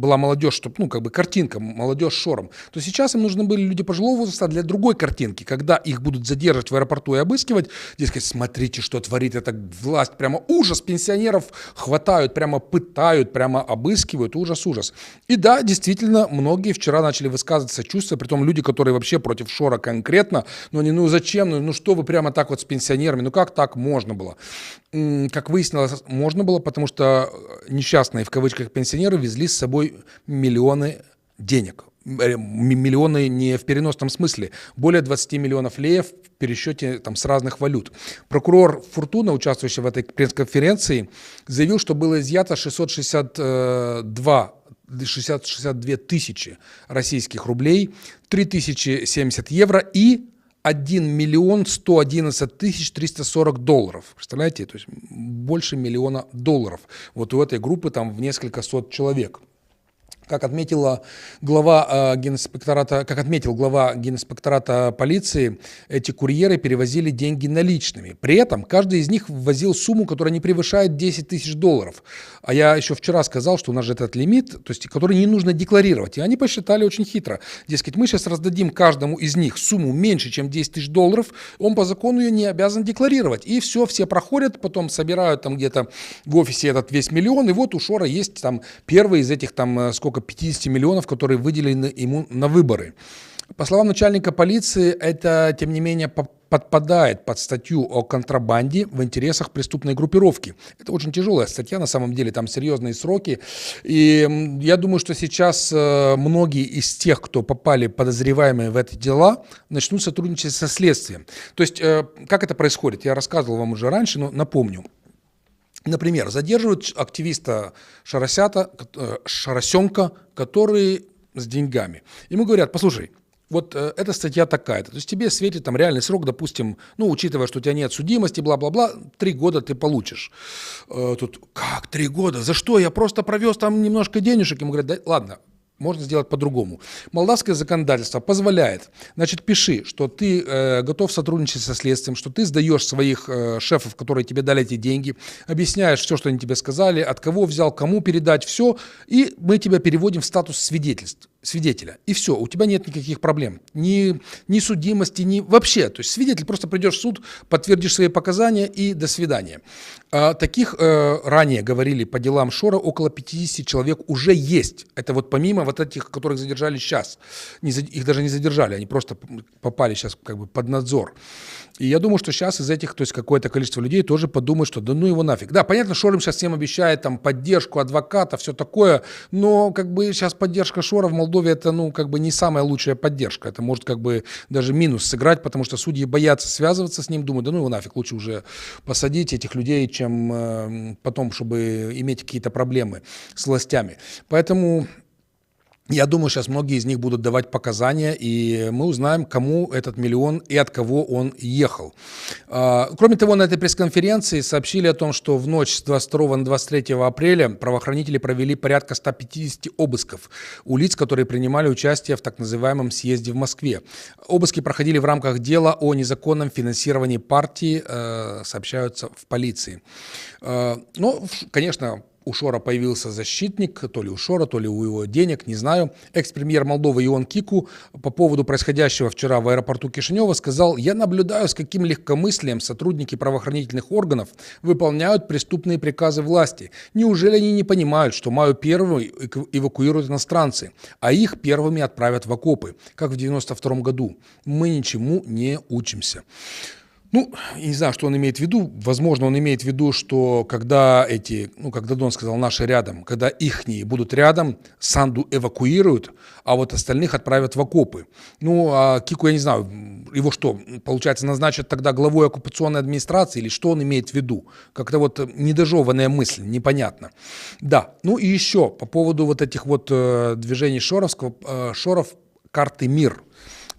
была молодежь, чтобы, картинка, молодежь с Шором, то сейчас им нужны были люди пожилого возраста для другой картинки, когда их будут задерживать в аэропорту и обыскивать. Дескать, смотрите, что творит эта власть, прямо ужас, пенсионеров хватают, прямо пытают, прямо обыскивают, ужас. И да, действительно, многие вчера начали высказывать сочувствие, притом люди, которые вообще против Шора конкретно, зачем, что вы прямо так вот с пенсионерами, как так можно было? Как выяснилось, можно было, потому что несчастные, в кавычках, пенсионеры везли с собой миллионы денег. Миллионы не в переносном смысле, более 20 миллионов леев в пересчете там, с разных валют. Прокурор Фуртуна, участвующий в этой пресс-конференции, заявил, что было изъято 662 тысячи российских рублей, 3070 евро и 1 миллион 111 тысяч 340 долларов. Представляете? То есть больше миллиона долларов. Вот у этой группы там в несколько сот человек. Как отметил глава Генинспектората полиции, эти курьеры перевозили деньги наличными. При этом каждый из них ввозил сумму, которая не превышает 10 тысяч долларов. А я еще вчера сказал, что у нас же этот лимит, то есть, который не нужно декларировать. И они посчитали очень хитро. Дескать, мы сейчас раздадим каждому из них сумму меньше, чем 10 тысяч долларов, он по закону ее не обязан декларировать. И все проходят, потом собирают там где-то в офисе этот весь миллион, и вот у Шора есть там первый из этих там 50 миллионов, которые выделены ему на выборы. По словам начальника полиции, это, тем не менее, подпадает под статью о контрабанде в интересах преступной группировки. Это очень тяжелая статья, на самом деле, там серьезные сроки. И я думаю, что сейчас многие из тех, кто попали подозреваемые в эти дела, начнут сотрудничать со следствием. То есть, как это происходит? Я рассказывал вам уже раньше, но напомню. Например, задерживают активиста Шарасенка, который с деньгами. Ему говорят: послушай, вот эта статья такая-то, то есть тебе светит там реальный срок, допустим, ну, учитывая, что у тебя нет судимости, бла-бла-бла, 3 года ты получишь. Тут, как 3 года? За что? Я просто провез там немножко денежек. Ему говорят: да, ладно, можно сделать по-другому. Молдавское законодательство позволяет, значит, пиши, что ты готов сотрудничать со следствием, что ты сдаешь своих шефов, которые тебе дали эти деньги, объясняешь все, что они тебе сказали, от кого взял, кому передать, все, и мы тебя переводим в статус свидетеля. И все, у тебя нет никаких проблем. Ни судимости, ни вообще. То есть свидетель, просто придешь в суд, подтвердишь свои показания и до свидания. Таких ранее говорили по делам Шора около 50 человек уже есть. Это вот помимо вот этих, которых задержали сейчас. Их даже не задержали, они просто попали сейчас как бы под надзор. И я думаю, что сейчас из этих, то есть какое-то количество людей тоже подумают, что да ну его нафиг. Да, понятно, Шор им сейчас всем обещает там поддержку адвоката, все такое, но как бы сейчас поддержка Шора в Молдове это, ну, как бы не самая лучшая поддержка. Это может как бы даже минус сыграть, потому что судьи боятся связываться с ним, думают, да ну его нафиг, лучше уже посадить этих людей, чем потом, чтобы иметь какие-то проблемы с властями. Поэтому я думаю, сейчас многие из них будут давать показания, и мы узнаем, кому этот миллион и от кого он ехал. Кроме того, на этой пресс-конференции сообщили о том, что в ночь с 22 на 23 апреля правоохранители провели порядка 150 обысков у лиц, которые принимали участие в так называемом съезде в Москве. Обыски проходили в рамках дела о незаконном финансировании партии, сообщаются в полиции. Но, конечно, у Шора появился защитник, то ли у Шора, то ли у его денег, не знаю. Экс-премьер Молдовы Ион Кику по поводу происходящего вчера в аэропорту Кишинева сказал: «Я наблюдаю, с каким легкомыслием сотрудники правоохранительных органов выполняют преступные приказы власти. Неужели они не понимают, что маю первыми эвакуируют иностранцы, а их первыми отправят в окопы, как в 1992 году? Мы ничему не учимся». Ну, я не знаю, что он имеет в виду. Возможно, он имеет в виду, что когда когда Дон сказал «наши рядом», когда ихние будут рядом, Санду эвакуируют, а вот остальных отправят в окопы. Ну, а Кику, я не знаю, его что, получается, назначат тогда главой оккупационной администрации, или что он имеет в виду? Как-то вот недожеванная мысль, непонятно. Да, ну и еще по поводу вот этих вот движений Шоров, карты «Мир».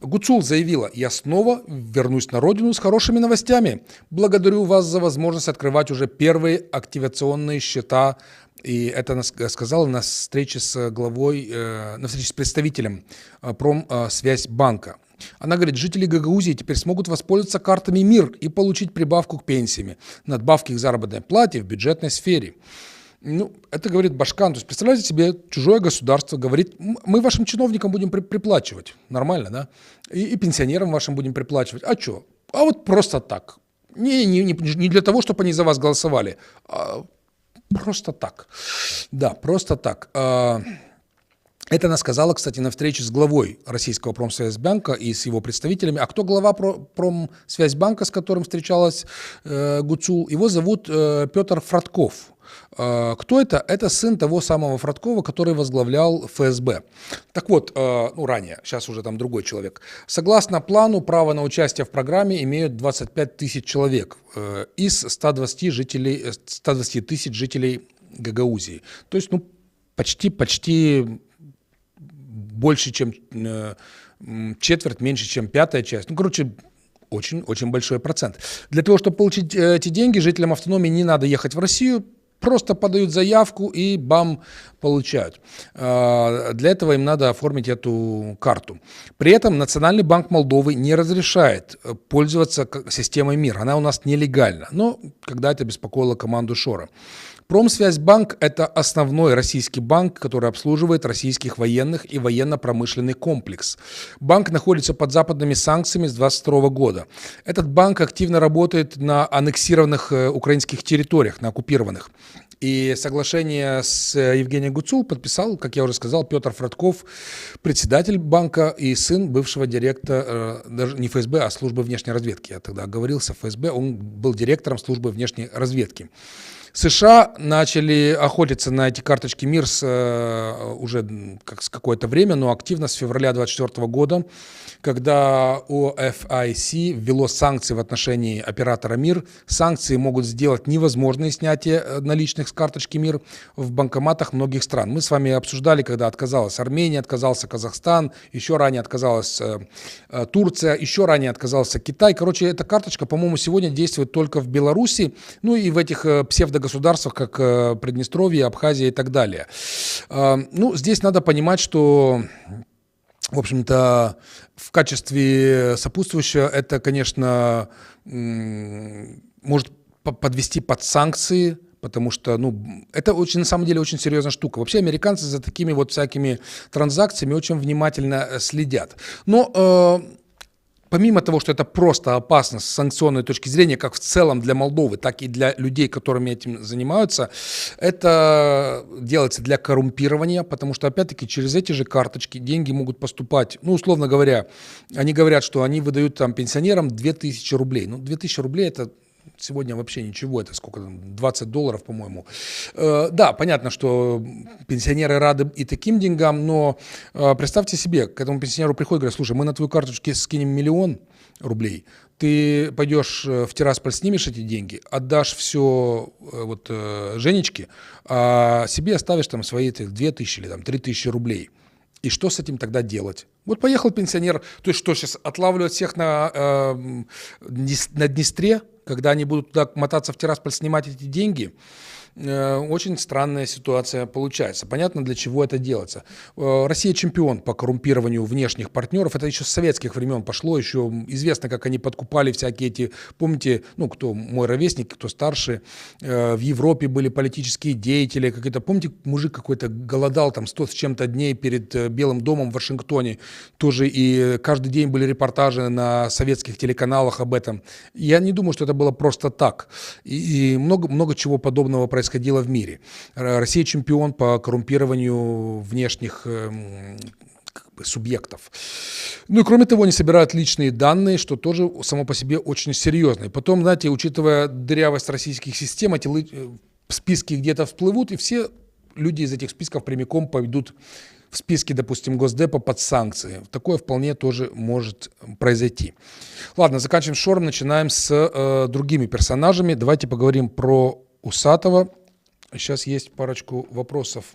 Гуцул заявила: «Я снова вернусь на родину с хорошими новостями. Благодарю вас за возможность открывать уже первые активационные счета». И это она сказала на встрече с главой, на встрече с представителем Промсвязьбанка. Она говорит: жители Гагаузии теперь смогут воспользоваться картами «Мир» и получить прибавку к пенсиями, надбавки к заработной плате в бюджетной сфере. Ну, это говорит Башкан. То есть, представляете себе, чужое государство говорит: мы вашим чиновникам будем приплачивать. Нормально, да? И пенсионерам вашим будем приплачивать. А что? А вот просто так. Не для того, чтобы они за вас голосовали, а просто так. Да, просто так. Это она сказала, кстати, на встрече с главой российского Промсвязьбанка и с его представителями. А кто глава Промсвязьбанка, с которым встречалась Гуцул? Его зовут Петр Фродков. Кто это? Это сын того самого Фродкова, который возглавлял ФСБ. Так вот, ранее, сейчас уже там другой человек. Согласно плану, право на участие в программе имеют 25 тысяч человек из 120 тысяч жителей Гагаузии. То есть, почти больше, чем четверть, меньше, чем пятая часть. Очень большой процент. Для того, чтобы получить эти деньги, жителям автономии не надо ехать в Россию, просто подают заявку и бам, получают. Для этого им надо оформить эту карту. При этом Национальный банк Молдовы не разрешает пользоваться системой «Мир». Она у нас нелегальна. Но когда это беспокоило команду Шора. Промсвязьбанк – это основной российский банк, который обслуживает российских военных и военно-промышленный комплекс. Банк находится под западными санкциями с 2022 года. Этот банк активно работает на аннексированных украинских территориях, на оккупированных. И соглашение с Евгением Гуцул подписал, как я уже сказал, Петр Фродков, председатель банка и сын бывшего директора, даже не ФСБ, а службы внешней разведки. Я тогда оговорился, ФСБ, он был директором службы внешней разведки. США начали охотиться на эти карточки МИР уже с какое-то время, но активно с февраля 2024 года, когда OFIC ввело санкции в отношении оператора МИР. Санкции могут сделать невозможное снятие наличных с карточки МИР в банкоматах многих стран. Мы с вами обсуждали, когда отказалась Армения, отказался Казахстан, еще ранее отказалась Турция, еще ранее отказался Китай. Короче, эта карточка, по-моему, сегодня действует только в Беларуси, ну и в этих псевдогосударствах, как Приднестровье, Абхазия и так далее. Ну, здесь надо понимать, что, в общем-то, в качестве сопутствующего это, конечно, может подвести под санкции, потому что, ну, это очень, на самом деле, очень серьезная штука. Вообще американцы за такими вот всякими транзакциями очень внимательно следят. Но помимо того, что это просто опасно с санкционной точки зрения, как в целом для Молдовы, так и для людей, которыми этим занимаются, это делается для коррумпирования, потому что, опять-таки, через эти же карточки деньги могут поступать, ну, условно говоря, они говорят, что они выдают там пенсионерам 2000 рублей. Ну, 2000 рублей – это сегодня вообще ничего, это сколько там, $20, по-моему. Да, понятно, что пенсионеры рады и таким деньгам, но представьте себе, к этому пенсионеру приходит и говорят: слушай, мы на твою карточку скинем 1 000 000 рублей, ты пойдешь в Тирасполь, снимешь эти деньги, отдашь все вот Женечке, а себе оставишь там свои 2000 или там 3000 рублей. И что с этим тогда делать? Вот поехал пенсионер, то есть что, сейчас отлавливать всех на Днестре, когда они будут туда мотаться в Тирасполь, снимать эти деньги? Очень странная ситуация получается. Понятно, для чего это делается. Россия чемпион по коррумпированию внешних партнеров. Это еще с советских времен пошло. Еще известно, как они подкупали всякие эти... Помните, ну, кто мой ровесник, кто старше, в Европе были политические деятели. Помните, мужик какой-то голодал там 100 с чем-то дней перед Белым домом в Вашингтоне. Тоже и каждый день были репортажи на советских телеканалах об этом. Я не думаю, что это было просто так. И много чего подобного происходило в мире. Россия чемпион по коррумпированию внешних субъектов. Ну и кроме того, они собирают личные данные, что тоже само по себе очень серьезно. И потом, знаете, учитывая дырявость российских систем, эти списки где-то всплывут, и все люди из этих списков прямиком пойдут в списке, допустим, Госдепа под санкции. Такое вполне тоже может произойти. Ладно, заканчиваем шором, начинаем с другими персонажами. Давайте поговорим про Усатого. Сейчас есть парочку вопросов.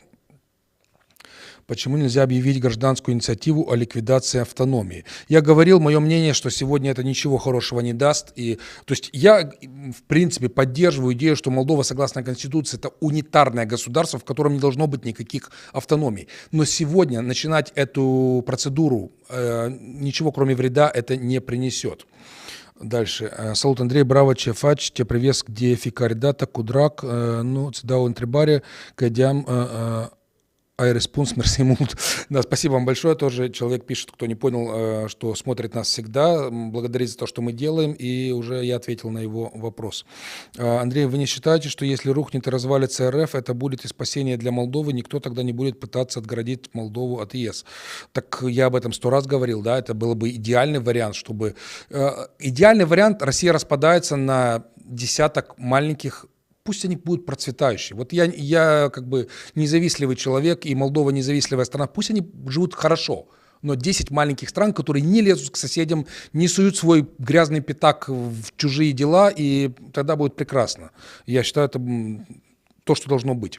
Почему нельзя объявить гражданскую инициативу о ликвидации автономии? Я говорил, мое мнение, что сегодня это ничего хорошего не даст. То есть я, в принципе, поддерживаю идею, что Молдова, согласно Конституции, это унитарное государство, в котором не должно быть никаких автономий. Но сегодня начинать эту процедуру, ничего кроме вреда это не принесет. Дальше. Салут, Андрей, браво, чефач, те привез, где фикардата, кудрак, ну, цедау интрибаре, кадям, айреспунс, мерси мулт. Да, спасибо вам большое. Тоже человек пишет, кто не понял, что смотрит нас всегда, благодарит за то, что мы делаем, и уже я ответил на его вопрос. Андрей, вы не считаете, что если рухнет и развалится РФ, это будет и спасение для Молдовы, никто тогда не будет пытаться отгородить Молдову от ЕС? Так я об этом 100 раз говорил, да, это был бы идеальный вариант, чтобы... Идеальный вариант: Россия распадается на десяток маленьких. Пусть они будут процветающие. Вот я как бы независливый человек, и Молдова независливая страна. Пусть они живут хорошо. Но 10 маленьких стран, которые не лезут к соседям, не суют свой грязный пятак в чужие дела, и тогда будет прекрасно. Я считаю, это то, что должно быть.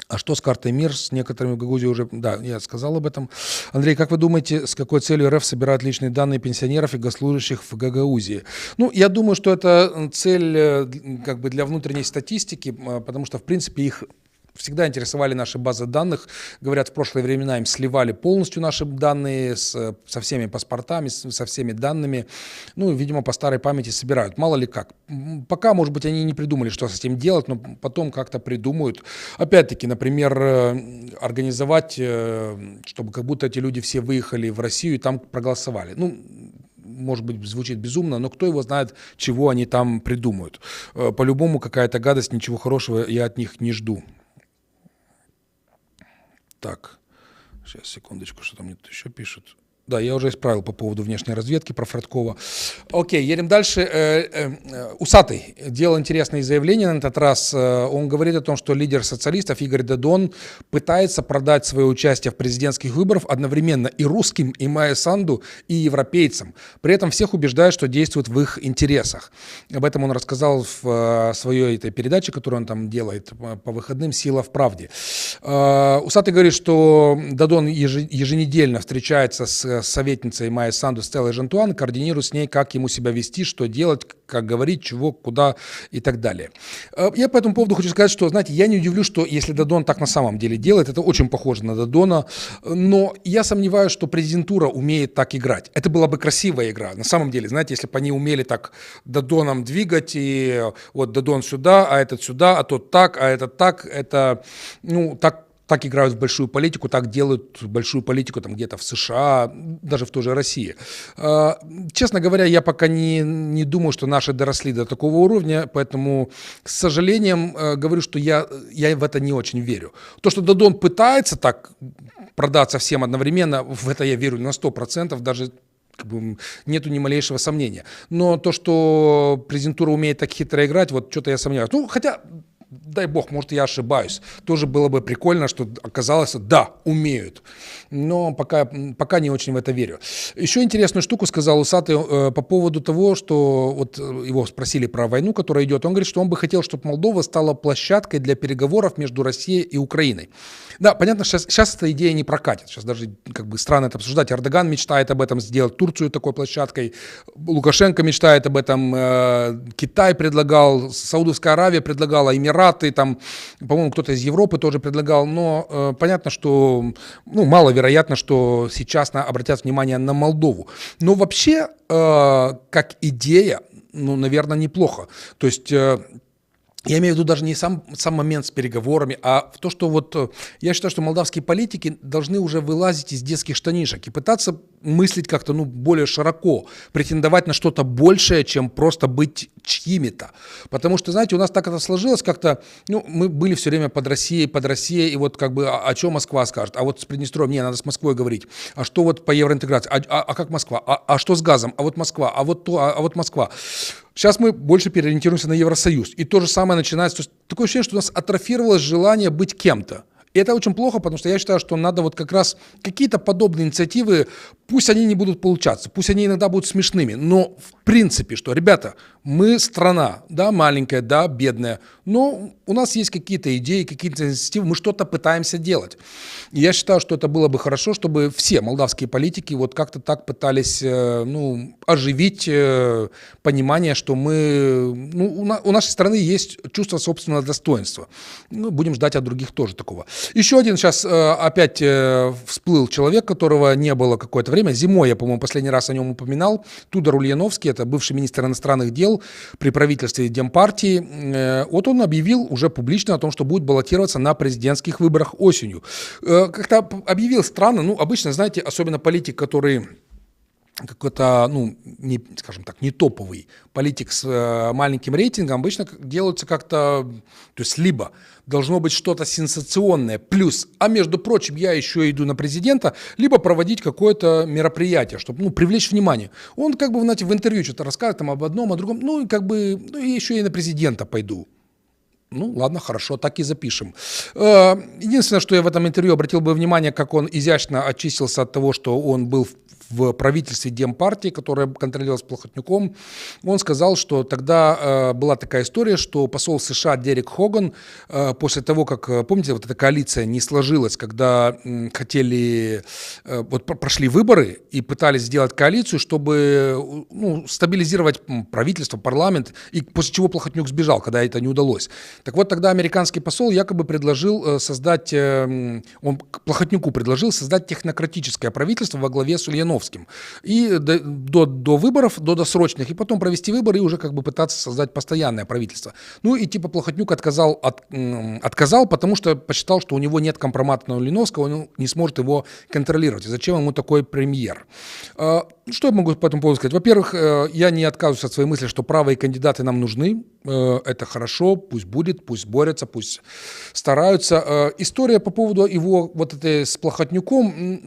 А что с картой МИР? С некоторыми в Гагаузии уже... Да, я сказал об этом. Андрей, как вы думаете, с какой целью РФ собирает личные данные пенсионеров и госслужащих в Гагаузии? Ну, я думаю, что это цель как бы для внутренней статистики, потому что, в принципе, их всегда интересовали наши базы данных. Говорят, в прошлые времена им сливали полностью наши данные со всеми паспортами, со всеми данными. Ну, видимо, по старой памяти собирают. Мало ли как. Пока, может быть, они не придумали, что с этим делать, но потом как-то придумают. Опять-таки, например, организовать, чтобы как будто эти люди все выехали в Россию и там проголосовали. Ну, может быть, звучит безумно, но кто его знает, чего они там придумают. По-любому какая-то гадость, ничего хорошего я от них не жду. Так, сейчас, секундочку, что там мне тут еще пишут. Да, я уже исправил по поводу внешней разведки про Фродкова. Окей, едем дальше. Усатый делал интересные заявления на этот раз. Он говорит о том, что лидер социалистов Игорь Додон пытается продать свое участие в президентских выборах одновременно и русским, и Майе Санду, и европейцам. При этом всех убеждает, что действует в их интересах. Об этом он рассказал в своей этой передаче, которую он там делает по выходным «Сила в правде». Усатый говорит, что Додон еженедельно встречается с советницей Майей Санду Стеллой Жантуан, координирует с ней, как ему себя вести, что делать, как говорить, чего, куда и так далее. Я по этому поводу хочу сказать, что, знаете, я не удивлюсь, что если Додон так на самом деле делает, это очень похоже на Додона, но я сомневаюсь, что президентура умеет так играть. Это была бы красивая игра. На самом деле, знаете, если бы они умели так Додоном двигать, и вот Додон сюда, а этот сюда, а тот так, а этот так, это, ну, так играют в большую политику, так делают большую политику там где-то в США, даже в той же России. Честно говоря, я пока не думаю, что наши доросли до такого уровня, поэтому, с сожалением, говорю, что я в это не очень верю. То, что Додон пытается так продаться всем одновременно, в это я верю на 100%, даже нету ни малейшего сомнения. Но то, что президентура умеет так хитро играть, вот что-то я сомневаюсь. Ну, хотя... Дай бог, может, я ошибаюсь. Тоже было бы прикольно, что оказалось, да, умеют. Но пока не очень в это верю. Еще интересную штуку сказал Усатый по поводу того, что вот его спросили про войну, которая идет. Он говорит, что он бы хотел, чтобы Молдова стала площадкой для переговоров между Россией и Украиной. Да, понятно, сейчас эта идея не прокатит. Сейчас даже как бы странно это обсуждать. Эрдоган мечтает об этом, сделать Турцию такой площадкой. Лукашенко мечтает об этом. Китай предлагал, Саудовская Аравия предлагала, Эмираты, там, по-моему, кто-то из Европы тоже предлагал. Но понятно, что маловероятно, что сейчас обратят внимание на Молдову. Но вообще, как идея, наверное, неплохо. То есть... Я имею в виду даже не сам момент с переговорами, а в то, что вот я считаю, что молдавские политики должны уже вылазить из детских штанишек и пытаться мыслить как-то более широко, претендовать на что-то большее, чем просто быть чьими-то. Потому что, знаете, у нас так это сложилось как-то, мы были все время под Россией, и вот как бы, а что Москва скажет? А вот с Приднестровьем, надо с Москвой говорить. А что вот по евроинтеграции? А как Москва? А что с газом? А вот Москва? А вот то? А вот Москва? Сейчас мы больше переориентируемся на Евросоюз. И то же самое начинается. То есть такое ощущение, что у нас атрофировалось желание быть кем-то. И это очень плохо, потому что я считаю, что надо вот как раз какие-то подобные инициативы, пусть они не будут получаться, пусть они иногда будут смешными, но в принципе, что, ребята, мы страна, да, маленькая, да, бедная, но у нас есть какие-то идеи, какие-то инициативы, мы что-то пытаемся делать. И я считаю, что это было бы хорошо, чтобы все молдавские политики вот как-то так пытались, оживить понимание, что у нашей страны есть чувство собственного достоинства. Будем ждать от других тоже такого. Еще один сейчас опять всплыл человек, которого не было какое-то время. Зимой я, по-моему, последний раз о нем упоминал. Тудор Ульяновский, это бывший министр иностранных дел при правительстве Демпартии. Вот он объявил уже публично о том, что будет баллотироваться на президентских выборах осенью. Как-то объявил странно. Обычно, знаете, особенно политик, который... какой-то, не топовый политик с маленьким рейтингом, обычно делаются как-то, то есть либо должно быть что-то сенсационное, плюс, а между прочим, я еще иду на президента, либо проводить какое-то мероприятие, чтобы, привлечь внимание. Он как бы, знаете, в интервью что-то рассказывает там об одном, о другом, еще и на президента пойду. Ладно, хорошо, так и запишем. Единственное, что я в этом интервью обратил бы внимание, как он изящно очистился от того, что он был в правительстве Демпартии, которая контролировалась Плохотнюком. Он сказал, что тогда была такая история, что посол США Дерек Хоган после того, как, помните, вот эта коалиция не сложилась, когда хотели, прошли выборы и пытались сделать коалицию, чтобы стабилизировать правительство, парламент, и после чего Плохотнюк сбежал, когда это не удалось. Так вот, тогда американский посол якобы предложил создать, он Плохотнюку предложил создать технократическое правительство во главе с Ульяновским. И до выборов, до досрочных, и потом провести выборы и уже как бы пытаться создать постоянное правительство. И типа Плохотнюк отказал, потому что посчитал, что у него нет компромата на Ульяновского, он не сможет его контролировать. И зачем ему такой премьер? Что я могу по этому поводу сказать? Во-первых, я не отказываюсь от своей мысли, что правые кандидаты нам нужны. Это хорошо, пусть будет. любит, пусть борются, пусть стараются. История по поводу его вот этой с Плохотнюком,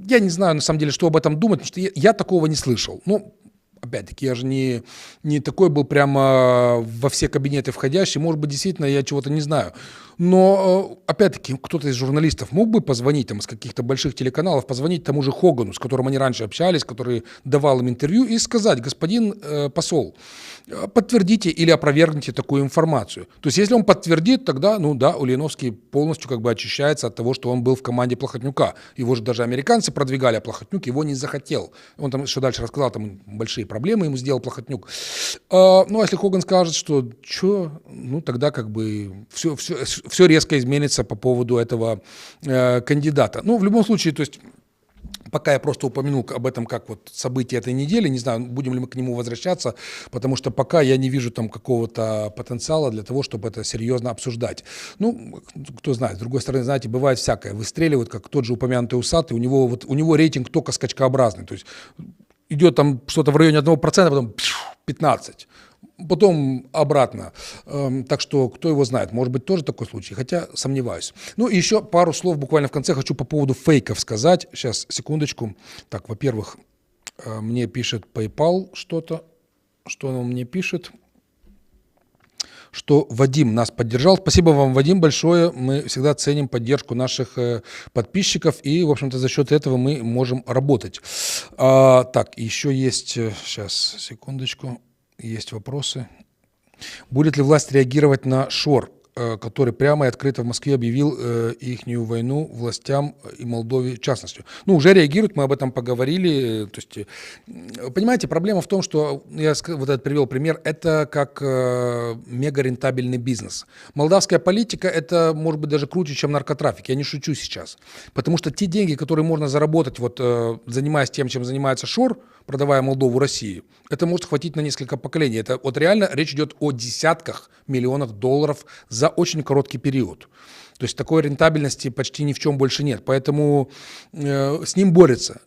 я не знаю на самом деле, что об этом думать, потому что я такого не слышал. Ну, опять-таки, я же не такой был прямо во все кабинеты входящий. Может быть, действительно, я чего-то не знаю. Но, опять-таки, кто-то из журналистов мог бы позвонить там, из каких-то больших телеканалов, позвонить тому же Хогану, с которым они раньше общались, который давал им интервью, и сказать: господин посол, подтвердите или опровергните такую информацию. То есть, если он подтвердит, тогда, ну да, Ульяновский полностью как бы очищается от того, что он был в команде Плохотнюка. Его же даже американцы продвигали, а Плохотнюк его не захотел. Он там еще дальше рассказал, там большие проблемы ему сделал Плохотнюк. Ну, а если Хоган скажет, что ну, тогда как бы все резко изменится по поводу этого кандидата. Ну, в любом случае, то есть, пока я просто упомянул об этом как вот событие этой недели, не знаю, будем ли мы к нему возвращаться, потому что пока я не вижу там какого-то потенциала для того, чтобы это серьезно обсуждать. Ну, кто знает, с другой стороны, знаете, бывает всякое. Выстреливают, как тот же упомянутый Усатый, у него рейтинг только скачкообразный, то есть идет там что-то в районе 1%, потом 15%. Потом обратно. Так что, кто его знает, может быть, тоже такой случай, хотя сомневаюсь. Ну, и еще пару слов буквально в конце хочу по поводу фейков сказать. Сейчас, секундочку. Так, во-первых, мне пишет PayPal что-то. Что он мне пишет? Что Вадим нас поддержал. Спасибо вам, Вадим, большое. Мы всегда ценим поддержку наших подписчиков, и, в общем-то, за счет этого мы можем работать. Так, еще есть... Сейчас, секундочку. Есть вопросы. Будет ли власть реагировать на Шор, который прямо и открыто в Москве объявил ихнюю войну властям и Молдове в частности? Ну, уже реагируют, мы об этом поговорили. То есть, понимаете, проблема в том, что, я вот этот привел пример, это как мегарентабельный бизнес. Молдавская политика – это, может быть, даже круче, чем наркотрафик. Я не шучу сейчас. Потому что те деньги, которые можно заработать, вот, занимаясь тем, чем занимается Шор, продавая Молдову России, это может хватить на несколько поколений. Это вот реально речь идет о десятках миллионов долларов за очень короткий период. То есть такой рентабельности почти ни в чем больше нет. Поэтому с ним борются.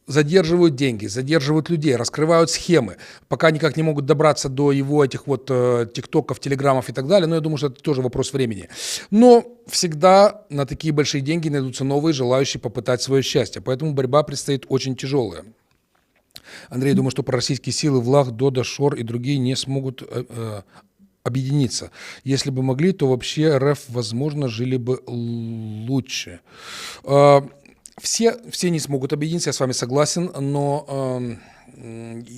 Задерживают деньги, задерживают людей, раскрывают схемы, пока никак не могут добраться до его этих вот тиктоков, телеграммов и так далее. Но я думаю, что это тоже вопрос времени. Но всегда на такие большие деньги найдутся новые, желающие попытать свое счастье. Поэтому борьба предстоит очень тяжелая. Андрей, думаю, что пророссийские силы Влах, Дода, Шор и другие не смогут объединиться. Если бы могли, то вообще РФ, возможно, жили бы лучше. Все не смогут объединиться, я с вами согласен, но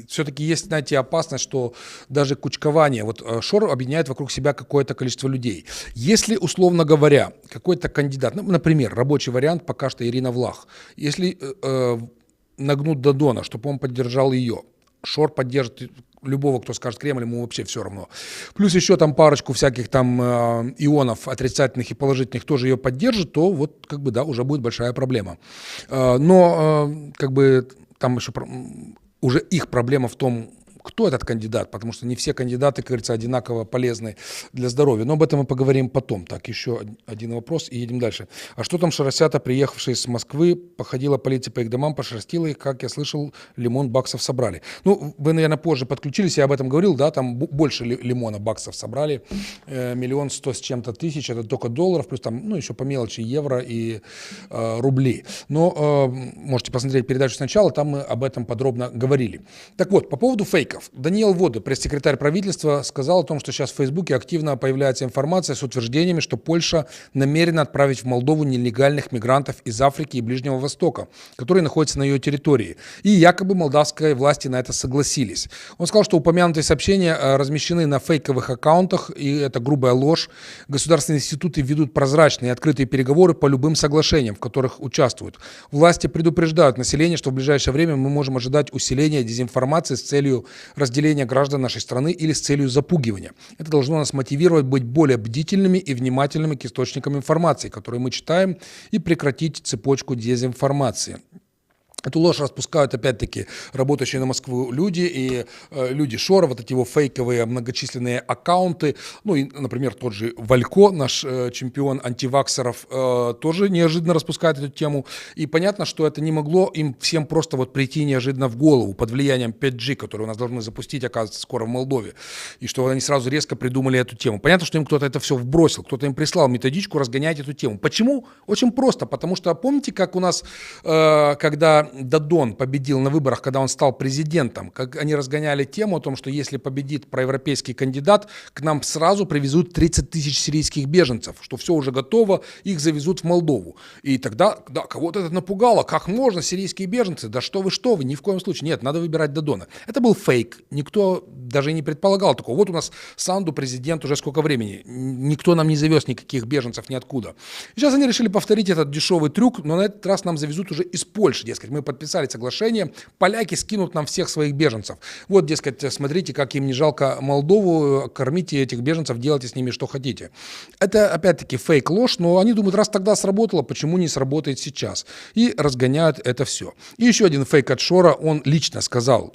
все-таки есть, знаете, опасность, что даже кучкование, вот Шор объединяет вокруг себя какое-то количество людей. Если, условно говоря, какой-то кандидат, ну, например, рабочий вариант пока что Ирина Влах, если нагнут Додона, чтобы он поддержал ее. Шор поддержит любого, кто скажет Кремль, ему вообще все равно. Плюс еще там парочку всяких там ионов отрицательных и положительных тоже ее поддержит, то вот как бы да, уже будет большая проблема. Но как бы там еще уже их проблема в том, кто этот кандидат, потому что не все кандидаты, как говорится, одинаково полезны для здоровья. Но об этом мы поговорим потом. Так, еще один вопрос и едем дальше. А что там шерстята, приехавшие с Москвы, походила полиция по их домам, пошерстила их, как я слышал, лимон баксов собрали. Ну, вы, наверное, позже подключились, я об этом говорил, да, там больше лимона баксов собрали, 1 100 000 с чем-то тысяч, это только долларов, плюс там, ну, еще по мелочи евро и рубли. Но можете посмотреть передачу сначала, там мы об этом подробно говорили. Так вот, по поводу фейков. Даниэл Вода, пресс-секретарь правительства, сказал о том, что сейчас в Фейсбуке активно появляется информация с утверждениями, что Польша намерена отправить в Молдову нелегальных мигрантов из Африки и Ближнего Востока, которые находятся на ее территории. И якобы молдавские власти на это согласились. Он сказал, что упомянутые сообщения размещены на фейковых аккаунтах, и это грубая ложь. Государственные институты ведут прозрачные и открытые переговоры по любым соглашениям, в которых участвуют. Власти предупреждают население, что в ближайшее время мы можем ожидать усиления дезинформации с целью разделения граждан нашей страны или с целью запугивания. Это должно нас мотивировать быть более бдительными и внимательными к источникам информации, которые мы читаем, и прекратить цепочку дезинформации. Эту ложь распускают, опять-таки, работающие на Москву люди и люди Шора, вот эти его фейковые многочисленные аккаунты. Ну и, например, тот же Валько, наш чемпион антиваксеров, тоже неожиданно распускает эту тему. И понятно, что это не могло им всем просто вот прийти неожиданно в голову под влиянием 5G, который у нас должны запустить, оказывается, скоро в Молдове. И что они сразу резко придумали эту тему. Понятно, что им кто-то это все вбросил, кто-то им прислал методичку разгонять эту тему. Почему? Очень просто. Потому что помните, как у нас, когда Дадон победил на выборах, когда он стал президентом, как они разгоняли тему о том, что если победит проевропейский кандидат, к нам сразу привезут 30 тысяч сирийских беженцев, что все уже готово, их завезут в Молдову. И тогда, да, кого-то это напугало. Как можно, сирийские беженцы? Да что вы, ни в коем случае. Нет, надо выбирать Дадона. Это был фейк. Никто даже не предполагал такого. Вот у нас Санду президент уже сколько времени. Никто нам не завез никаких беженцев ниоткуда. И сейчас они решили повторить этот дешевый трюк, но на этот раз нам завезут уже из Польши, дескать. Мы подписали соглашение, поляки скинут нам всех своих беженцев. Вот, дескать, смотрите, как им не жалко Молдову, кормите этих беженцев, делайте с ними что хотите. Это, опять-таки, фейк-ложь, но они думают, раз тогда сработало, почему не сработает сейчас? И разгоняют это все. И еще один фейк от Шора, он лично сказал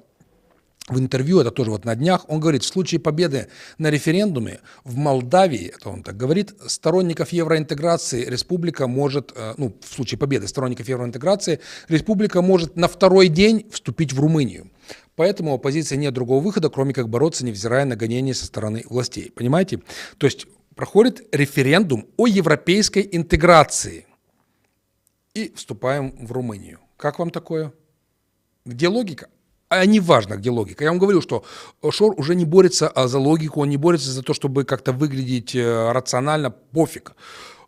в интервью, это тоже вот на днях, он говорит, в случае победы на референдуме в Молдавии, это он так говорит, сторонников евроинтеграции республика может, ну, в случае победы сторонников евроинтеграции, республика может на второй день вступить в Румынию. Поэтому у оппозиции нет другого выхода, кроме как бороться, невзирая на гонения со стороны властей. Понимаете? То есть проходит референдум о европейской интеграции. И вступаем в Румынию. Как вам такое? Где логика? А не важно, где логика. Я вам говорил, что Шор уже не борется за логику, он не борется за то, чтобы как-то выглядеть рационально, пофиг.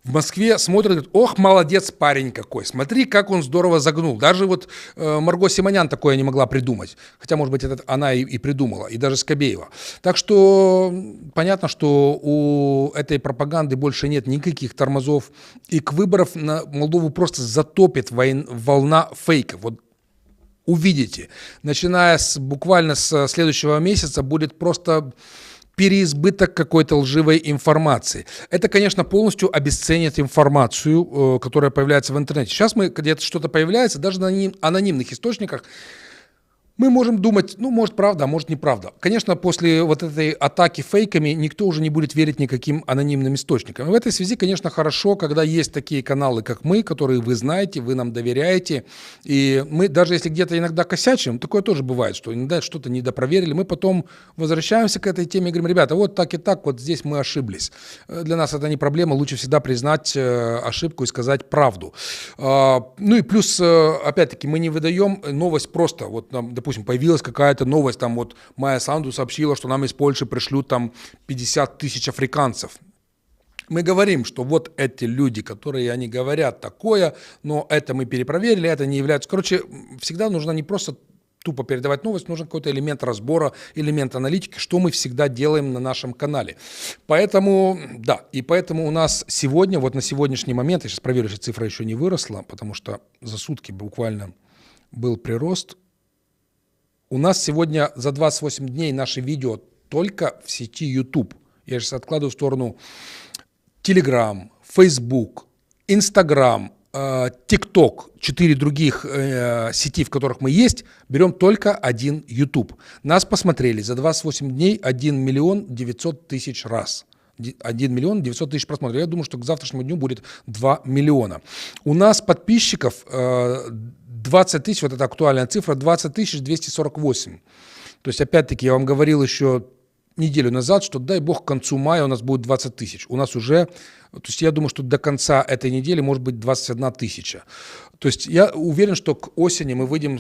В Москве смотрят, говорят, ох, молодец парень какой, смотри, как он здорово загнул. Даже вот Марго Симонян такое не могла придумать. Хотя, может быть, это она и придумала, и даже Скобеева. Так что понятно, что у этой пропаганды больше нет никаких тормозов. И к выборам на Молдову просто затопит волна фейков. Вот увидите, начиная буквально с следующего месяца будет просто переизбыток какой-то лживой информации. Это, конечно, полностью обесценит информацию, которая появляется в интернете. Сейчас мы где-то что-то появляется, даже на анонимных источниках, мы можем думать, ну, может, правда, а может, неправда. Конечно, после вот этой атаки фейками никто уже не будет верить никаким анонимным источникам. И в этой связи, конечно, хорошо, когда есть такие каналы, как мы, которые вы знаете, вы нам доверяете. И мы, даже если где-то иногда косячим, такое тоже бывает, что иногда что-то недопроверили, мы потом возвращаемся к этой теме и говорим, ребята, вот так и так, вот здесь мы ошиблись. Для нас это не проблема, лучше всегда признать ошибку и сказать правду. Ну и плюс, опять-таки, мы не выдаем новость просто, вот нам, допустим, появилась какая-то новость, там вот Майя Санду сообщила, что нам из Польши пришлют там 50 тысяч африканцев. Мы говорим, что вот эти люди, которые они говорят такое, но это мы перепроверили, это не является... Короче, всегда нужно не просто тупо передавать новость, нужен какой-то элемент разбора, элемент аналитики, что мы всегда делаем на нашем канале. Поэтому, да, и поэтому у нас сегодня, вот на сегодняшний момент, я сейчас проверю, что цифра еще не выросла, потому что за сутки буквально был прирост. У нас сегодня за 28 дней наши видео только в сети YouTube. Я сейчас откладываю в сторону Telegram, Facebook, Instagram, TikTok, 4 других сети, в которых мы есть, берем только один YouTube. Нас посмотрели за 28 дней 1 миллион 900 тысяч раз. 1 миллион 900 тысяч просмотров. Я думаю, что к завтрашнему дню будет 2 миллиона. У нас подписчиков 20 тысяч, вот эта актуальная цифра, 20 248. То есть, опять-таки, я вам говорил еще неделю назад, что, дай бог, к концу мая у нас будет 20 тысяч. У нас уже, то есть, я думаю, что до конца этой недели может быть 21 тысяча. То есть, я уверен, что к осени мы выйдем,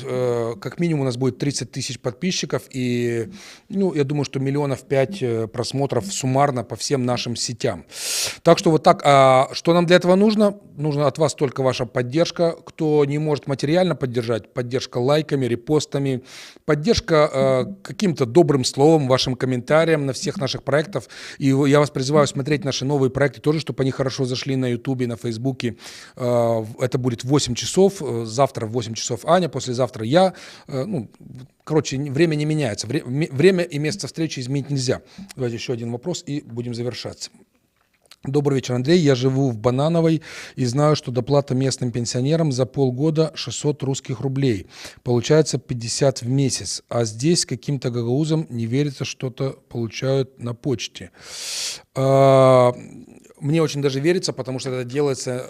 как минимум у нас будет 30 тысяч подписчиков и, ну, я думаю, что 5 миллионов просмотров суммарно по всем нашим сетям. Так что вот так. А что нам для этого нужно? Нужна от вас только ваша поддержка. Кто не может материально поддержать, поддержка лайками, репостами, поддержка каким-то добрым словом, вашим комментарием на всех наших проектах. И я вас призываю смотреть наши новые проекты тоже, чтобы они хорошо зашли на Ютубе, на Фейсбуке. Это будет в 8 часов. Завтра в 8 часов Аня, послезавтра я. Ну, короче, время не меняется. Время и место встречи изменить нельзя. Давайте еще один вопрос и будем завершаться. Добрый вечер, Андрей. Я живу в Банановой и знаю, что доплата местным пенсионерам за полгода 600 русских рублей. Получается 50 в месяц. А здесь каким-то гагаузам не верится, что-то получают на почте. Мне очень даже верится, потому что это делается...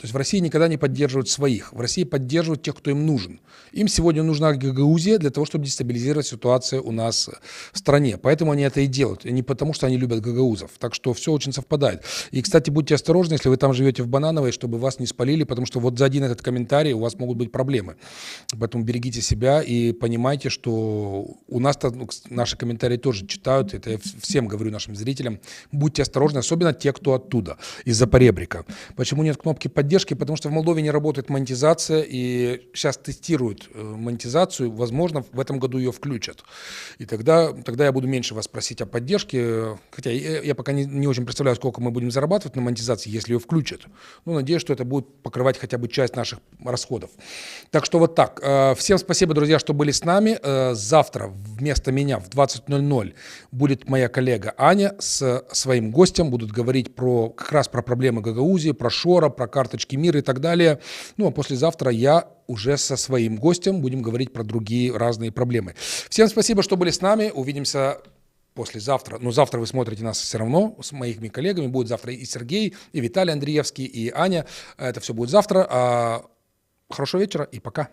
То есть в России никогда не поддерживают своих. В России поддерживают тех, кто им нужен. Им сегодня нужна Гагаузия для того, чтобы дестабилизировать ситуацию у нас в стране. Поэтому они это и делают. И не потому, что они любят гагаузов. Так что все очень совпадает. И, кстати, будьте осторожны, если вы там живете в Банановой, чтобы вас не спалили, потому что вот за один этот комментарий у вас могут быть проблемы. Поэтому берегите себя и понимайте, что у нас-то наши комментарии тоже читают. Это я всем говорю нашим зрителям. Будьте осторожны, особенно те, кто оттуда, из-за поребрика. Почему нет кнопки поддержки? Потому что в Молдове не работает монетизация, и сейчас тестируют монетизацию, возможно, в этом году ее включат. И тогда я буду меньше вас просить о поддержке, хотя я пока не очень представляю, сколько мы будем зарабатывать на монетизации, если ее включат. Но надеюсь, что это будет покрывать хотя бы часть наших расходов. Так что вот так. Всем спасибо, друзья, что были с нами. Завтра вместо меня в 20:00 будет моя коллега Аня с своим гостем. Будут говорить как раз про проблемы Гагаузии, про Шора, про карточки мира и так далее. Ну, а послезавтра я уже со своим гостем будем говорить про другие разные проблемы. Всем спасибо, что были с нами. Увидимся послезавтра. Но завтра вы смотрите нас все равно с моими коллегами. Будет завтра и Сергей, и Виталий Андреевский, и Аня. Это все будет завтра. Хорошего вечера и пока.